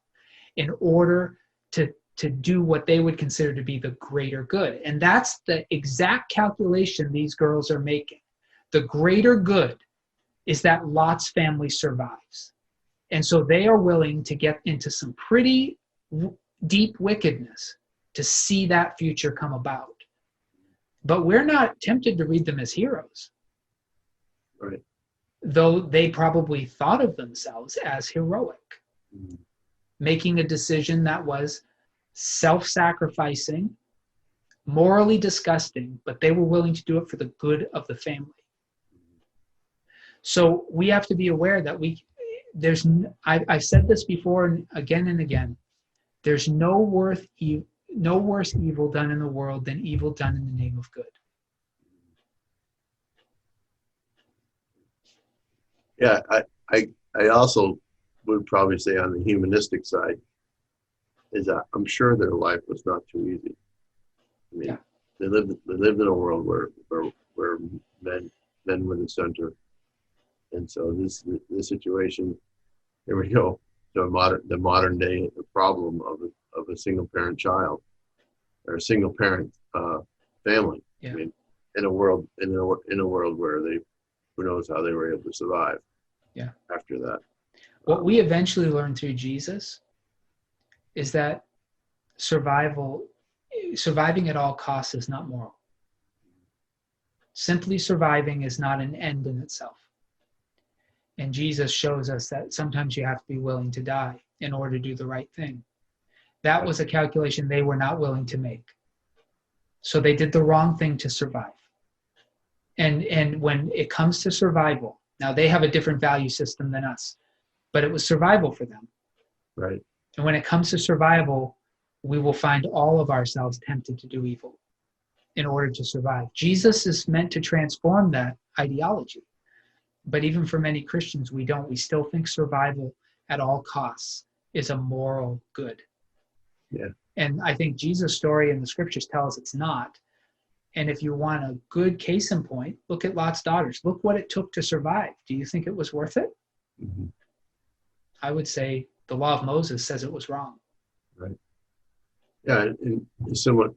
in order to do what they would consider to be the greater good. And that's the exact calculation these girls are making. The greater good is that Lot's family survives. And so they are willing to get into some pretty deep wickedness to see that future come about. But we're not tempted to read them as heroes, Right. though they probably thought of themselves as heroic, Mhm. making a decision that was self-sacrificing, morally disgusting, but they were willing to do it for the good of the family. So we have to be aware that I've said this before and again, there's no worse evil done in the world than evil done in the name of good. Yeah, I also would probably say on the humanistic side is that I'm sure their life was not too easy. I mean, Yeah. they lived in a world where men were the center, and so this situation. Here we go. The modern day problem of a single parent child or a single parent family. Yeah. I mean, in a world where who knows how they were able to survive. Yeah. After that. What we eventually learn through Jesus is that surviving at all costs is not moral. Simply surviving is not an end in itself. And Jesus shows us that sometimes you have to be willing to die in order to do the right thing. That was a calculation they were not willing to make. So they did the wrong thing to survive. And when it comes to survival, now they have a different value system than us, but it was survival for them. Right. And when it comes to survival, we will find all of ourselves tempted to do evil in order to survive. Jesus is meant to transform that ideology. But even for many Christians, we don't. We still think survival at all costs is a moral good. Yeah. And I think Jesus' story and the scriptures tell us it's not. And if you want a good case in point, look at Lot's daughters. Look what it took to survive. Do you think it was worth it? Mm-hmm. I would say the law of Moses says it was wrong. Right. Yeah, and similar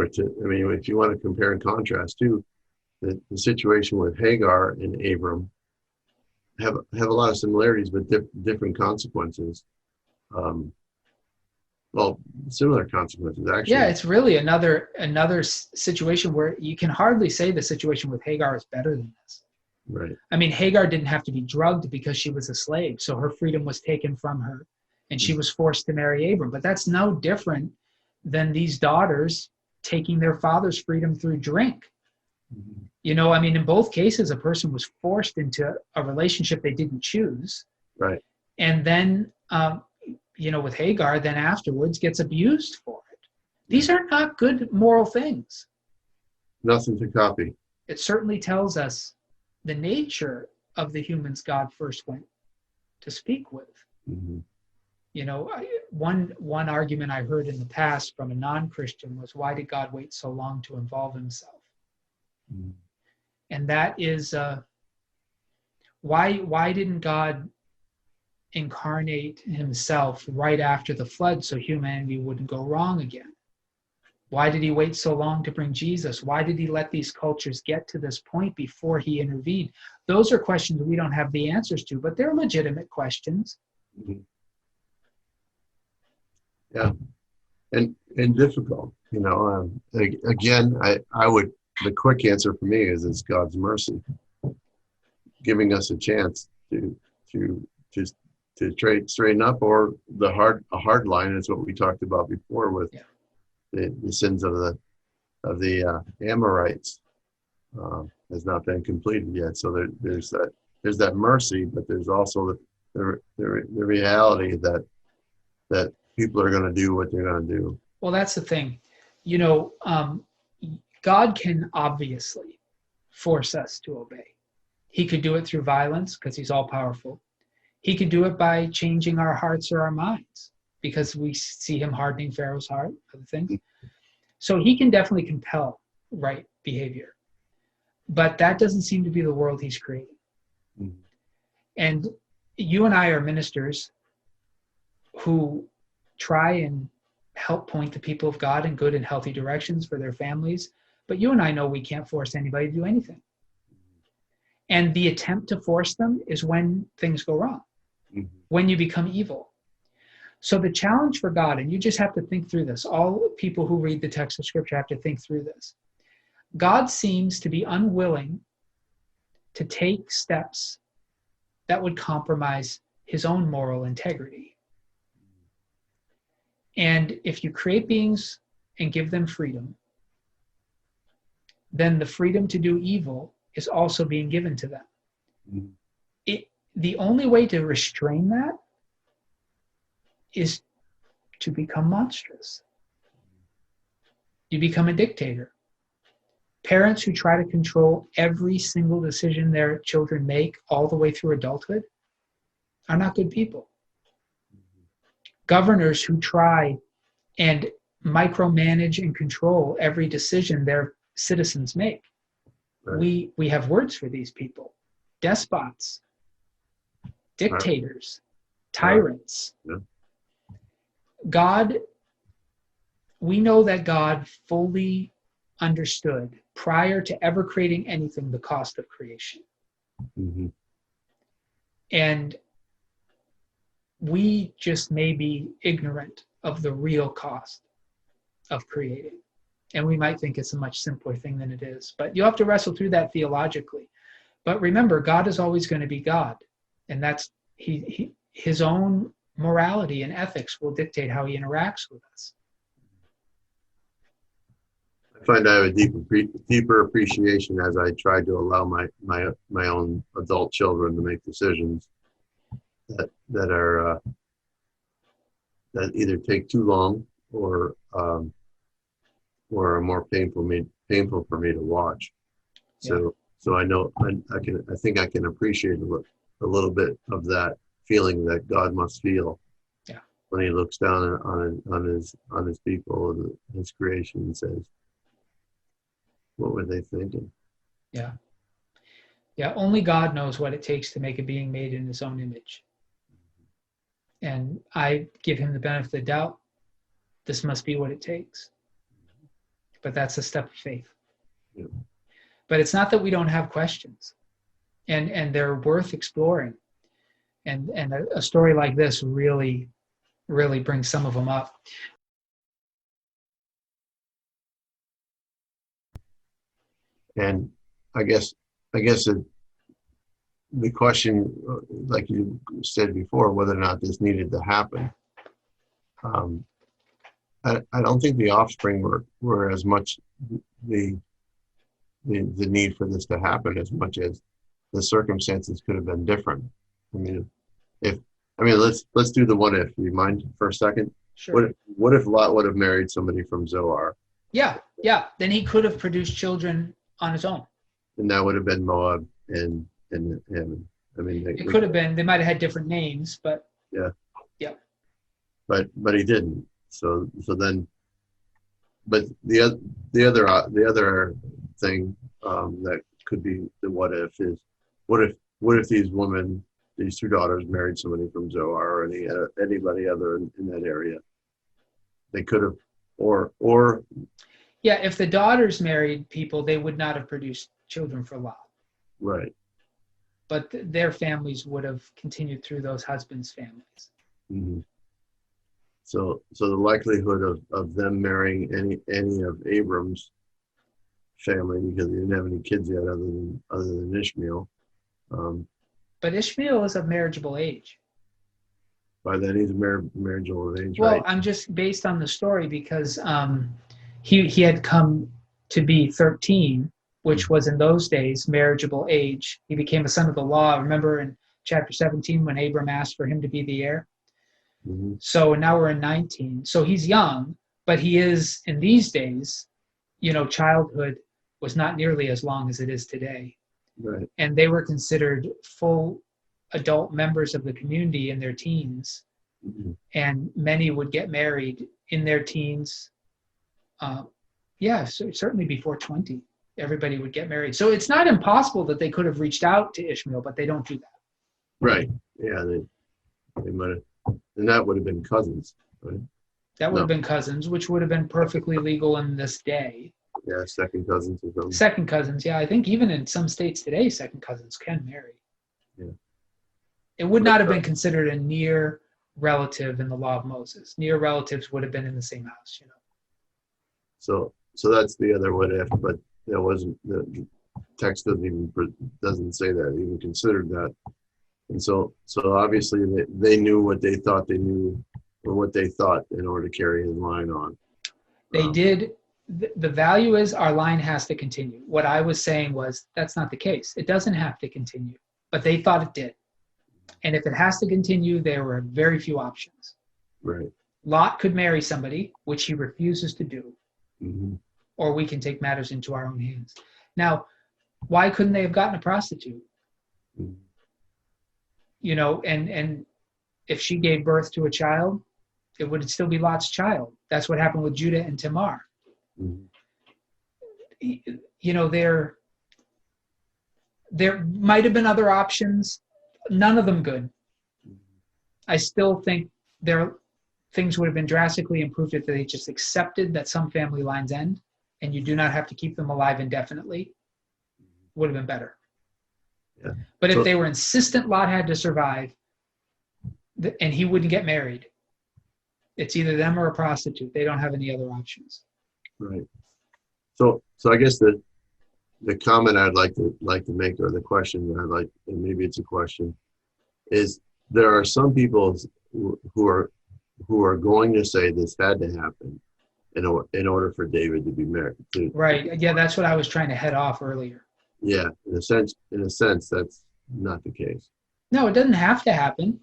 to, I mean, if you want to compare and contrast too, the situation with Hagar and Abram have a lot of similarities, but different consequences. Well, similar consequences actually. Yeah, it's really another situation where you can hardly say the situation with Hagar is better than this. Right. I mean, Hagar didn't have to be drugged because she was a slave, so her freedom was taken from her, and she was forced to marry Abram. But that's no different than these daughters taking their father's freedom through drink. Mm-hmm. You know, I mean, in both cases, a person was forced into a relationship they didn't choose. Right. And then, with Hagar, then afterwards gets abused for it. These are not good moral things. Nothing to copy. It certainly tells us the nature of the humans God first went to speak with. Mm-hmm. You know, one argument I heard in the past from a non-Christian was, why did God wait so long to involve himself? Mm-hmm. And that is, why didn't God incarnate himself right after the flood so humanity wouldn't go wrong again? Why did he wait so long to bring Jesus? Why did he let these cultures get to this point before he intervened? Those are questions we don't have the answers to, but they're legitimate questions. Mm-hmm. Yeah, and difficult. You know, again, I would. The quick answer for me is it's God's mercy, giving us a chance to straighten up, or a hard line is what we talked about before with the sins of the Amorites has not been completed yet. So there's that mercy, but there's also the reality that people are going to do what they're going to do. Well, that's the thing. You know, God can obviously force us to obey. He could do it through violence because he's all powerful. He could do it by changing our hearts or our minds because we see him hardening Pharaoh's heart, other things. So he can definitely compel right behavior. But that doesn't seem to be the world he's creating. Mhm. And you and I are ministers who try and help point the people of God in good and healthy directions for their families. But you and I know we can't force anybody to do anything. And the attempt to force them is when things go wrong, when you become evil. So the challenge for God, and you just have to think through this, all people who read the text of Scripture have to think through this. God seems to be unwilling to take steps that would compromise his own moral integrity. And if you create beings and give them freedom, then the freedom to do evil is also being given to them. Mm-hmm. The only way to restrain that is to become monstrous. You become a dictator. Parents who try to control every single decision their children make all the way through adulthood are not good people. Governors who try and micromanage and control every decision their citizens make. Right. We have words for these people. Despots, dictators, tyrants. Yeah. God, we know that God fully understood prior to ever creating anything the cost of creation. Mm-hmm. And we just may be ignorant of the real cost of creating. And we might think it's a much simpler thing than it is. But you have to wrestle through that theologically. But remember, God is always going to be God. And that's his own morality and ethics will dictate how he interacts with us. I find I have a deeper appreciation as I try to allow my own adult children to make decisions that are that either take too long or are more painful for me to watch. So I know I think I can appreciate a little bit of that feeling that God must feel when he looks down on his people and his creation and says, what were they thinking? Yeah. Only God knows what it takes to make a being made in his own image. And I give him the benefit of the doubt. This must be what it takes. But that's a step of faith. Yeah. But it's not that we don't have questions. And they're worth exploring. And a story like this really, really brings some of them up. And I guess the question, like you said before, whether or not this needed to happen, I don't think the offspring were as much the need for this to happen as much as the circumstances could have been different. I mean, let's do the what if. Do you mind for a second? Sure. What if Lot would have married somebody from Zoar? Yeah. Then he could have produced children on his own. And that would have been Moab and Ammon. I mean, it could have been. They might have had different names, but yeah. But he didn't. So then, but the other thing that could be the what if is what if these two daughters married somebody from Zoar or anybody other in that area? They could have, or if the daughters married people, they would not have produced children for Lot. Right. But their families would have continued through those husbands' families. Mm-hmm. So the likelihood of them marrying any of Abram's family, because he didn't have any kids yet other than Ishmael. But Ishmael is of marriageable age. By then he's marriageable age, well, right? I'm just based on the story because he had come to be 13, which was in those days marriageable age. He became a son of the law. Remember in chapter 17 when Abram asked for him to be the heir? Mm-hmm. So now we're in 19. So he's young, But he is, in these days, childhood was not nearly as long as it is today. Right. And they were considered full adult members of the community in their teens. Mm-hmm. And many would get married in their teens. So certainly before 20, everybody would get married. So it's not impossible that they could have reached out to Ishmael, but they don't do that. Right. Yeah, they might have, and that would have been cousins, right? That would have been cousins, which would have been perfectly legal in this day. Yeah, second cousins or something. Second cousins, yeah. I think even in some states today, second cousins can marry. Yeah. It would not have been considered a near relative in the law of Moses. Near relatives would have been in the same house, So that's the other what if, but that wasn't, the text doesn't say that, even considered that. And so obviously they knew what they thought they knew, or what they thought, in order to carry his line on. They did. The value is our line has to continue. What I was saying was that's not the case. It doesn't have to continue, but they thought it did. And if it has to continue, there were very few options. Right. Lot could marry somebody, which he refuses to do, Mm-hmm. or we can take matters into our own hands. Now, why couldn't they have gotten a prostitute? Mm-hmm. And if she gave birth to a child, it would still be Lot's child. That's what happened with Judah and Tamar. Mm-hmm. There might have been other options, none of them good. I still think things would have been drastically improved if they just accepted that some family lines end and you do not have to keep them alive indefinitely. Would have been better. Yeah. But if they were insistent Lot had to survive and he wouldn't get married, it's either them or a prostitute. They don't have any other options. Right. So I guess the comment I'd like to make, or the question that I'd like, and maybe it's a question, is there are some people who are going to say this had to happen in order for David to be married. Right. Yeah, that's what I was trying to head off earlier. Yeah, in a sense, that's not the case. No, it doesn't have to happen.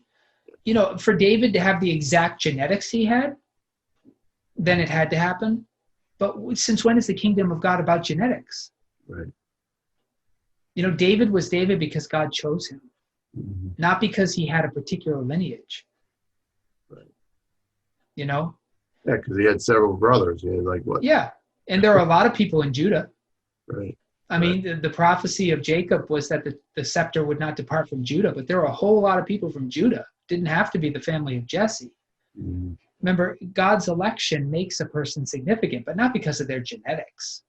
For David to have the exact genetics he had, then it had to happen. But since when is the kingdom of God about genetics? Right. David was David because God chose him, Mm-hmm. not because he had a particular lineage. Right. Yeah, because he had several brothers. He had like what? Yeah, and there are a lot of people in Judah. Right. I mean, the prophecy of Jacob was that the scepter would not depart from Judah, but there are a whole lot of people from Judah. It didn't have to be the family of Jesse. Mm-hmm. Remember, God's election makes a person significant, but not because of their genetics.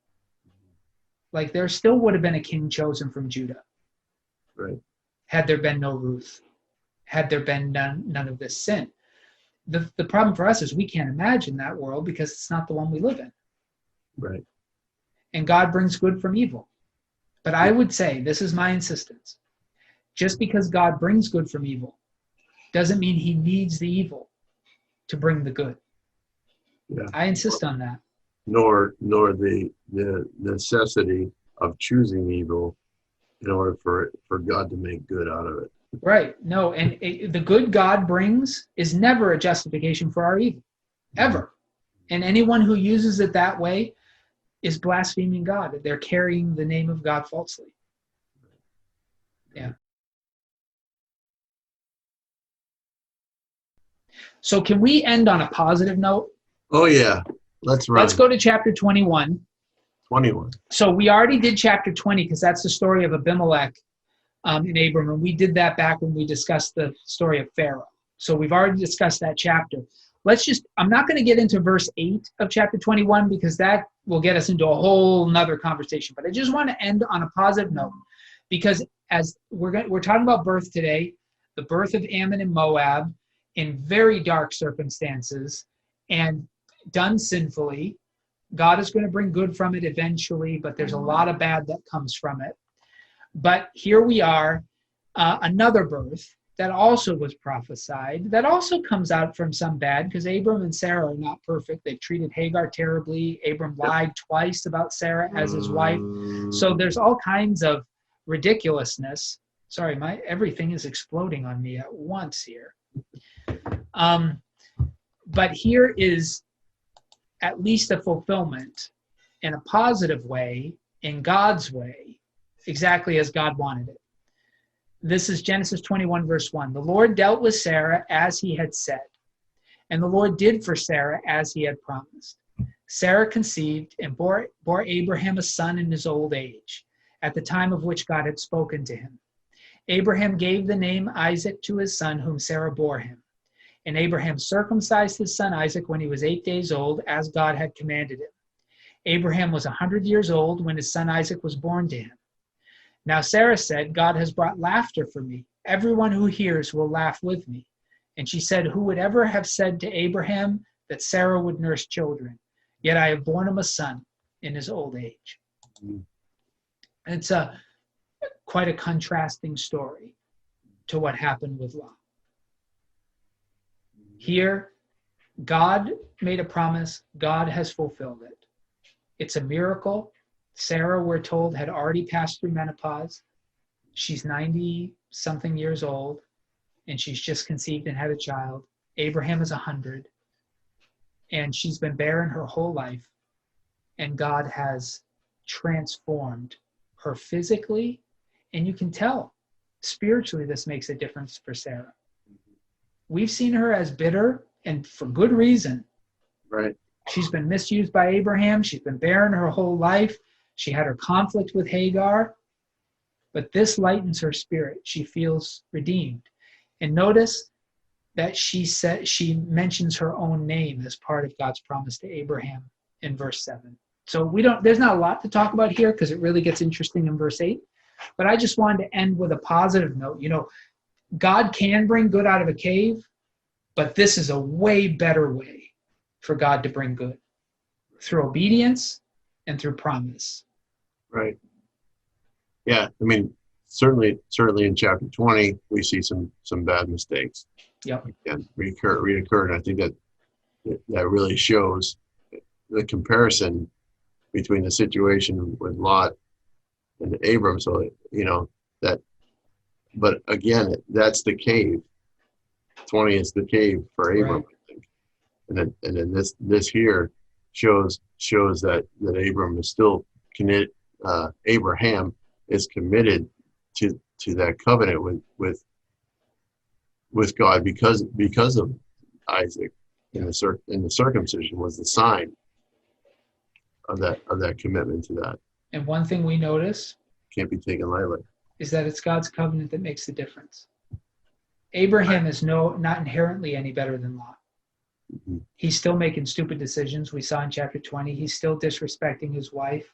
Like there still would have been a king chosen from Judah. Right. Had there been no Ruth, had there been none of this sin. The problem for us is we can't imagine that world because it's not the one we live in. Right. And God brings good from evil. But I would say, this is my insistence, just because God brings good from evil doesn't mean he needs the evil to bring the good. Yeah. I insist on that. Nor the necessity of choosing evil in order for God to make good out of it. Right. No, and the good God brings is never a justification for our evil, ever. And anyone who uses it that way is blaspheming God. They're carrying the name of God falsely. Yeah. So can we end on a positive note? Oh, yeah. Let's go to chapter 21. 21. So we already did chapter 20 because that's the story of Abimelech and Abram, and we did that back when we discussed the story of Pharaoh. So we've already discussed that chapter. I'm not going to get into verse 8 of chapter 21 because that will get us into a whole nother conversation. But I just want to end on a positive note because as we're talking about birth today, the birth of Ammon and Moab in very dark circumstances and done sinfully. God is going to bring good from it eventually, but there's a lot of bad that comes from it. But here we are, another birth that also was prophesied, that also comes out from some bad, because Abram and Sarah are not perfect. They've treated Hagar terribly. Abram lied twice about Sarah as his wife. So there's all kinds of ridiculousness. Sorry, everything is exploding on me at once here. But here is at least a fulfillment in a positive way, in God's way, exactly as God wanted it. This is Genesis 21, verse 1. The Lord dealt with Sarah as he had said, and the Lord did for Sarah as he had promised. Sarah conceived and bore Abraham a son in his old age, at the time of which God had spoken to him. Abraham gave the name Isaac to his son, whom Sarah bore him. And Abraham circumcised his son Isaac when he was 8 days old, as God had commanded him. Abraham was 100 years old when his son Isaac was born to him. Now Sarah said, God has brought laughter for me. Everyone who hears will laugh with me. And she said, who would ever have said to Abraham that Sarah would nurse children? Yet I have borne him a son in his old age. It's quite a contrasting story to what happened with Lot. Here, God made a promise. God has fulfilled it. It's a miracle. Sarah, we're told, had already passed through menopause. She's 90-something years old, and she's just conceived and had a child. Abraham is 100, and she's been barren her whole life, and God has transformed her physically, and you can tell spiritually this makes a difference for Sarah. We've seen her as bitter, and for good reason. Right. She's been misused by Abraham. She's been barren her whole life. She had her conflict with Hagar. But this lightens her spirit. She feels redeemed. And notice that she mentions her own name as part of God's promise to Abraham in verse 7. So there's not a lot to talk about here because it really gets interesting in verse 8. But I just wanted to end with a positive note. God can bring good out of a cave, but this is a way better way for God to bring good, through obedience and through promise. Right. Yeah, I mean, certainly in chapter 20, we see some bad mistakes. Yep. And reoccur, and I think that really shows the comparison between the situation with Lot and Abram. So that. But again, that's the cave. 20 is the cave for Abram, right. I think. And then this here shows that Abram is still committed. Abraham is committed to that covenant with God because of Isaac, and the circumcision was the sign of that commitment to that. And one thing we notice can't be taken lightly is that it's God's covenant that makes the difference. Abraham is not inherently any better than Lot. Mm-hmm. He's still making stupid decisions. We saw in chapter 20, he's still disrespecting his wife.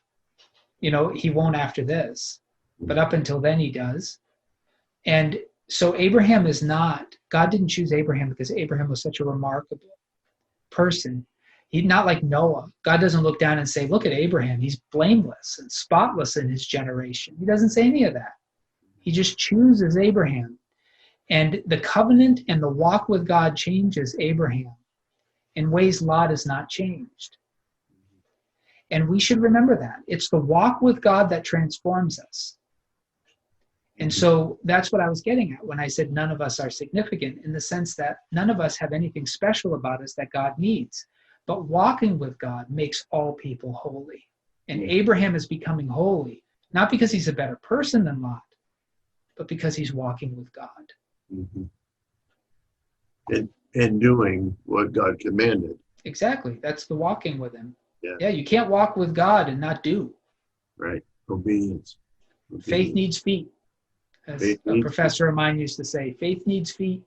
He won't after this, but up until then he does. And so Abraham is not, God didn't choose Abraham because Abraham was such a remarkable person. He's not like Noah. God doesn't look down and say, look at Abraham. He's blameless and spotless in his generation. He doesn't say any of that. He just chooses Abraham. And the covenant and the walk with God changes Abraham in ways Lot has not changed. And we should remember that. It's the walk with God that transforms us. And so that's what I was getting at when I said none of us are significant, in the sense that none of us have anything special about us that God needs. But walking with God makes all people holy. And Abraham is becoming holy, not because he's a better person than Lot, but because he's walking with God. Mm-hmm. And doing what God commanded. Exactly. That's the walking with him. Yeah, you can't walk with God and not do. Right. Obedience. Faith needs feet. As a professor of mine used to say, faith needs feet.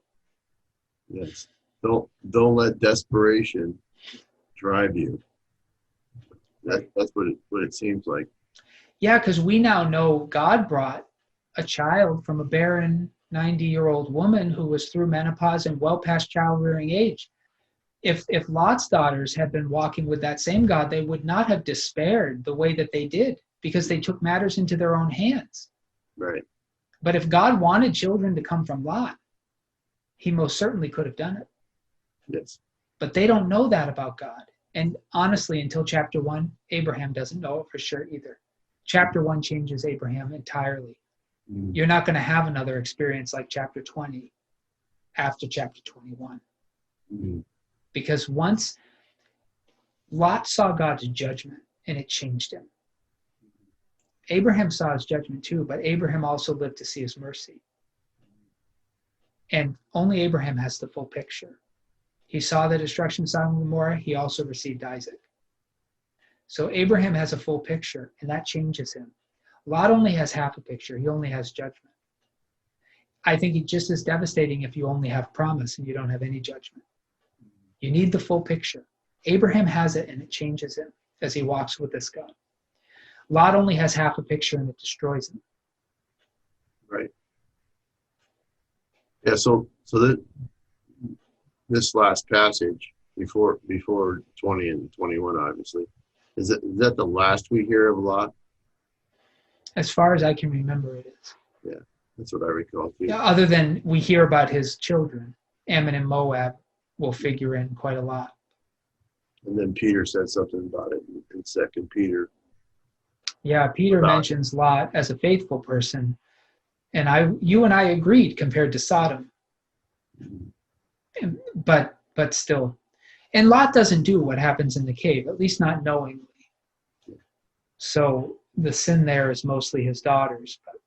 Yes. Don't let desperation drive you. That's what it seems like. Yeah, because we now know God brought a child from a barren 90-year-old woman who was through menopause and well past childbearing age. If Lot's daughters had been walking with that same God, they would not have despaired the way that they did, because they took matters into their own hands. Right. But if God wanted children to come from Lot, he most certainly could have done it. Yes. But they don't know that about God. And honestly, until chapter 1, Abraham doesn't know it for sure either. Chapter 1 changes Abraham entirely. Mm. You're not going to have another experience like chapter 20 after chapter 21. Mm. Because once Lot saw God's judgment, and it changed him. Abraham saw his judgment too, but Abraham also lived to see his mercy. And only Abraham has the full picture. He saw the destruction of Sodom and Gomorrah. He also received Isaac. So Abraham has a full picture, and that changes him. Lot only has half a picture. He only has judgment. I think it's just as devastating if you only have promise and you don't have any judgment. You need the full picture. Abraham has it, and it changes him as he walks with this God. Lot only has half a picture, and it destroys him. Right. Yeah. So this last passage before 20 and 21, obviously, is that the last we hear of Lot? As far as I can remember, it is. Yeah, that's what I recall too. Yeah, other than we hear about his children, Ammon and Moab will figure in quite a lot. And then Peter said something about it in 2 Peter. Yeah, Peter mentions Lot as a faithful person, and you and I agreed compared to Sodom. But still, and Lot doesn't do what happens in the cave, at least not knowingly. So the sin there is mostly his daughters. But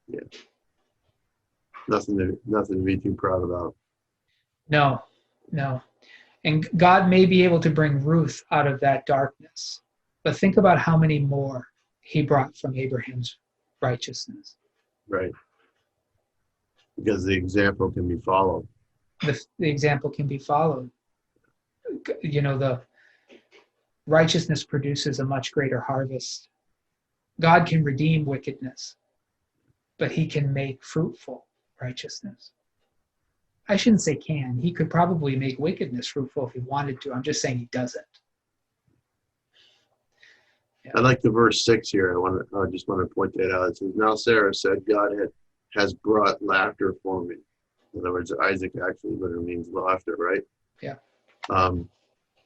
yeah, nothing to be too proud about. No. And God may be able to bring Ruth out of that darkness, but think about how many more he brought from Abraham's righteousness. Right. Because the example can be followed. The example can be followed. You know, the righteousness produces a much greater harvest. God can redeem wickedness, but he can make fruitful righteousness. I shouldn't say can. He could probably make wickedness fruitful if he wanted to. I'm just saying he doesn't. Yeah. I like the verse 6 here. I just want to point that out. It says, now Sarah said, God has brought laughter for me. In other words, Isaac actually literally means laughter, right? Yeah.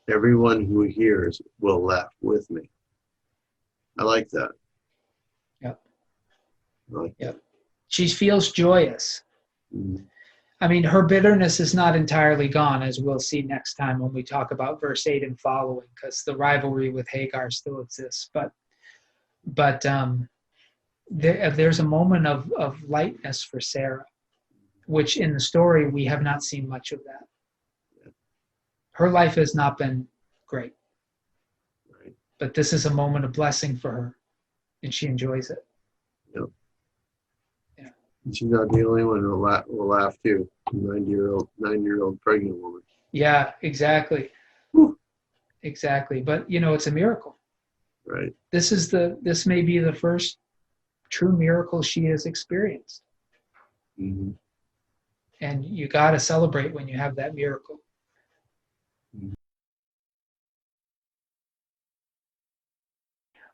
Everyone who hears will laugh with me. I like that. Yep. Yep. That. She feels joyous. Mm-hmm. I mean, her bitterness is not entirely gone, as we'll see next time when we talk about verse 8 and following, because the rivalry with Hagar still exists. But there's a moment of lightness for Sarah, which in the story we have not seen much of that. Her life has not been great. Right. But this is a moment of blessing for her, and she enjoys it. Yep. Yeah. And she's not the only one who will laugh too. 90-year-old pregnant woman. Yeah, exactly. Whew. Exactly. But it's a miracle. Right. This may be the first true miracle she has experienced. Mm-hmm. And you got to celebrate when you have that miracle. Mm-hmm.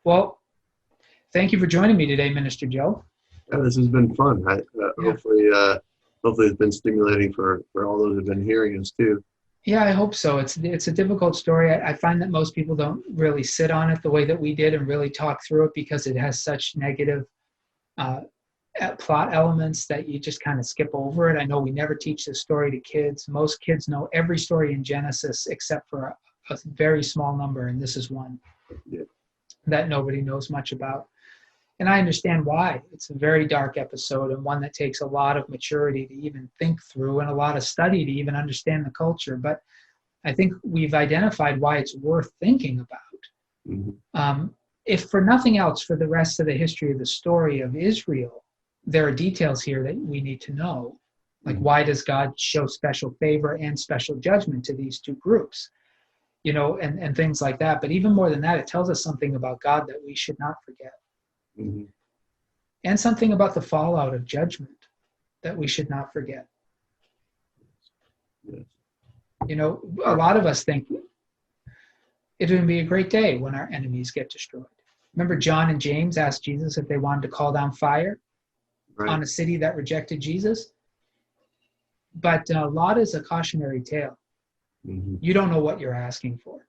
Well, thank you for joining me today, Minister Joe. Yeah, this has been fun. Hopefully it's been stimulating for all those who've been hearing us too. Yeah, I hope so. It's a difficult story. I find that most people don't really sit on it the way that we did and really talk through it because it has such negative plot elements that you just kind of skip over it. I know we never teach this story to kids. Most kids know every story in Genesis except for a very small number, and this is one that nobody knows much about. And I understand why. It's a very dark episode and one that takes a lot of maturity to even think through and a lot of study to even understand the culture. But I think we've identified why it's worth thinking about. Mm-hmm. If for nothing else, for the rest of the history of the story of Israel, there are details here that we need to know. Like, why does God show special favor and special judgment to these two groups? And things like that. But even more than that, it tells us something about God that we should not forget. Mm-hmm. And something about the fallout of judgment that we should not forget. Yes. A lot of us think it would be a great day when our enemies get destroyed. Remember, John and James asked Jesus if they wanted to call down fire on a city that rejected Jesus. But Lot is a cautionary tale. Mm-hmm. You don't know what you're asking for.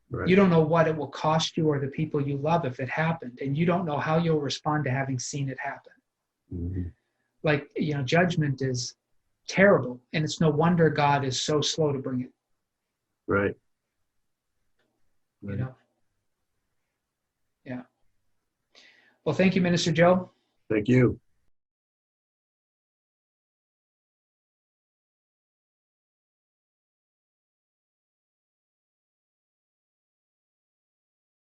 Right. You don't know what it will cost you or the people you love if it happened. And you don't know how you'll respond to having seen it happen. Mm-hmm. Judgment is terrible. And it's no wonder God is so slow to bring it. Right. you Right. know? Yeah. Well, thank you, Minister Joe. Thank you.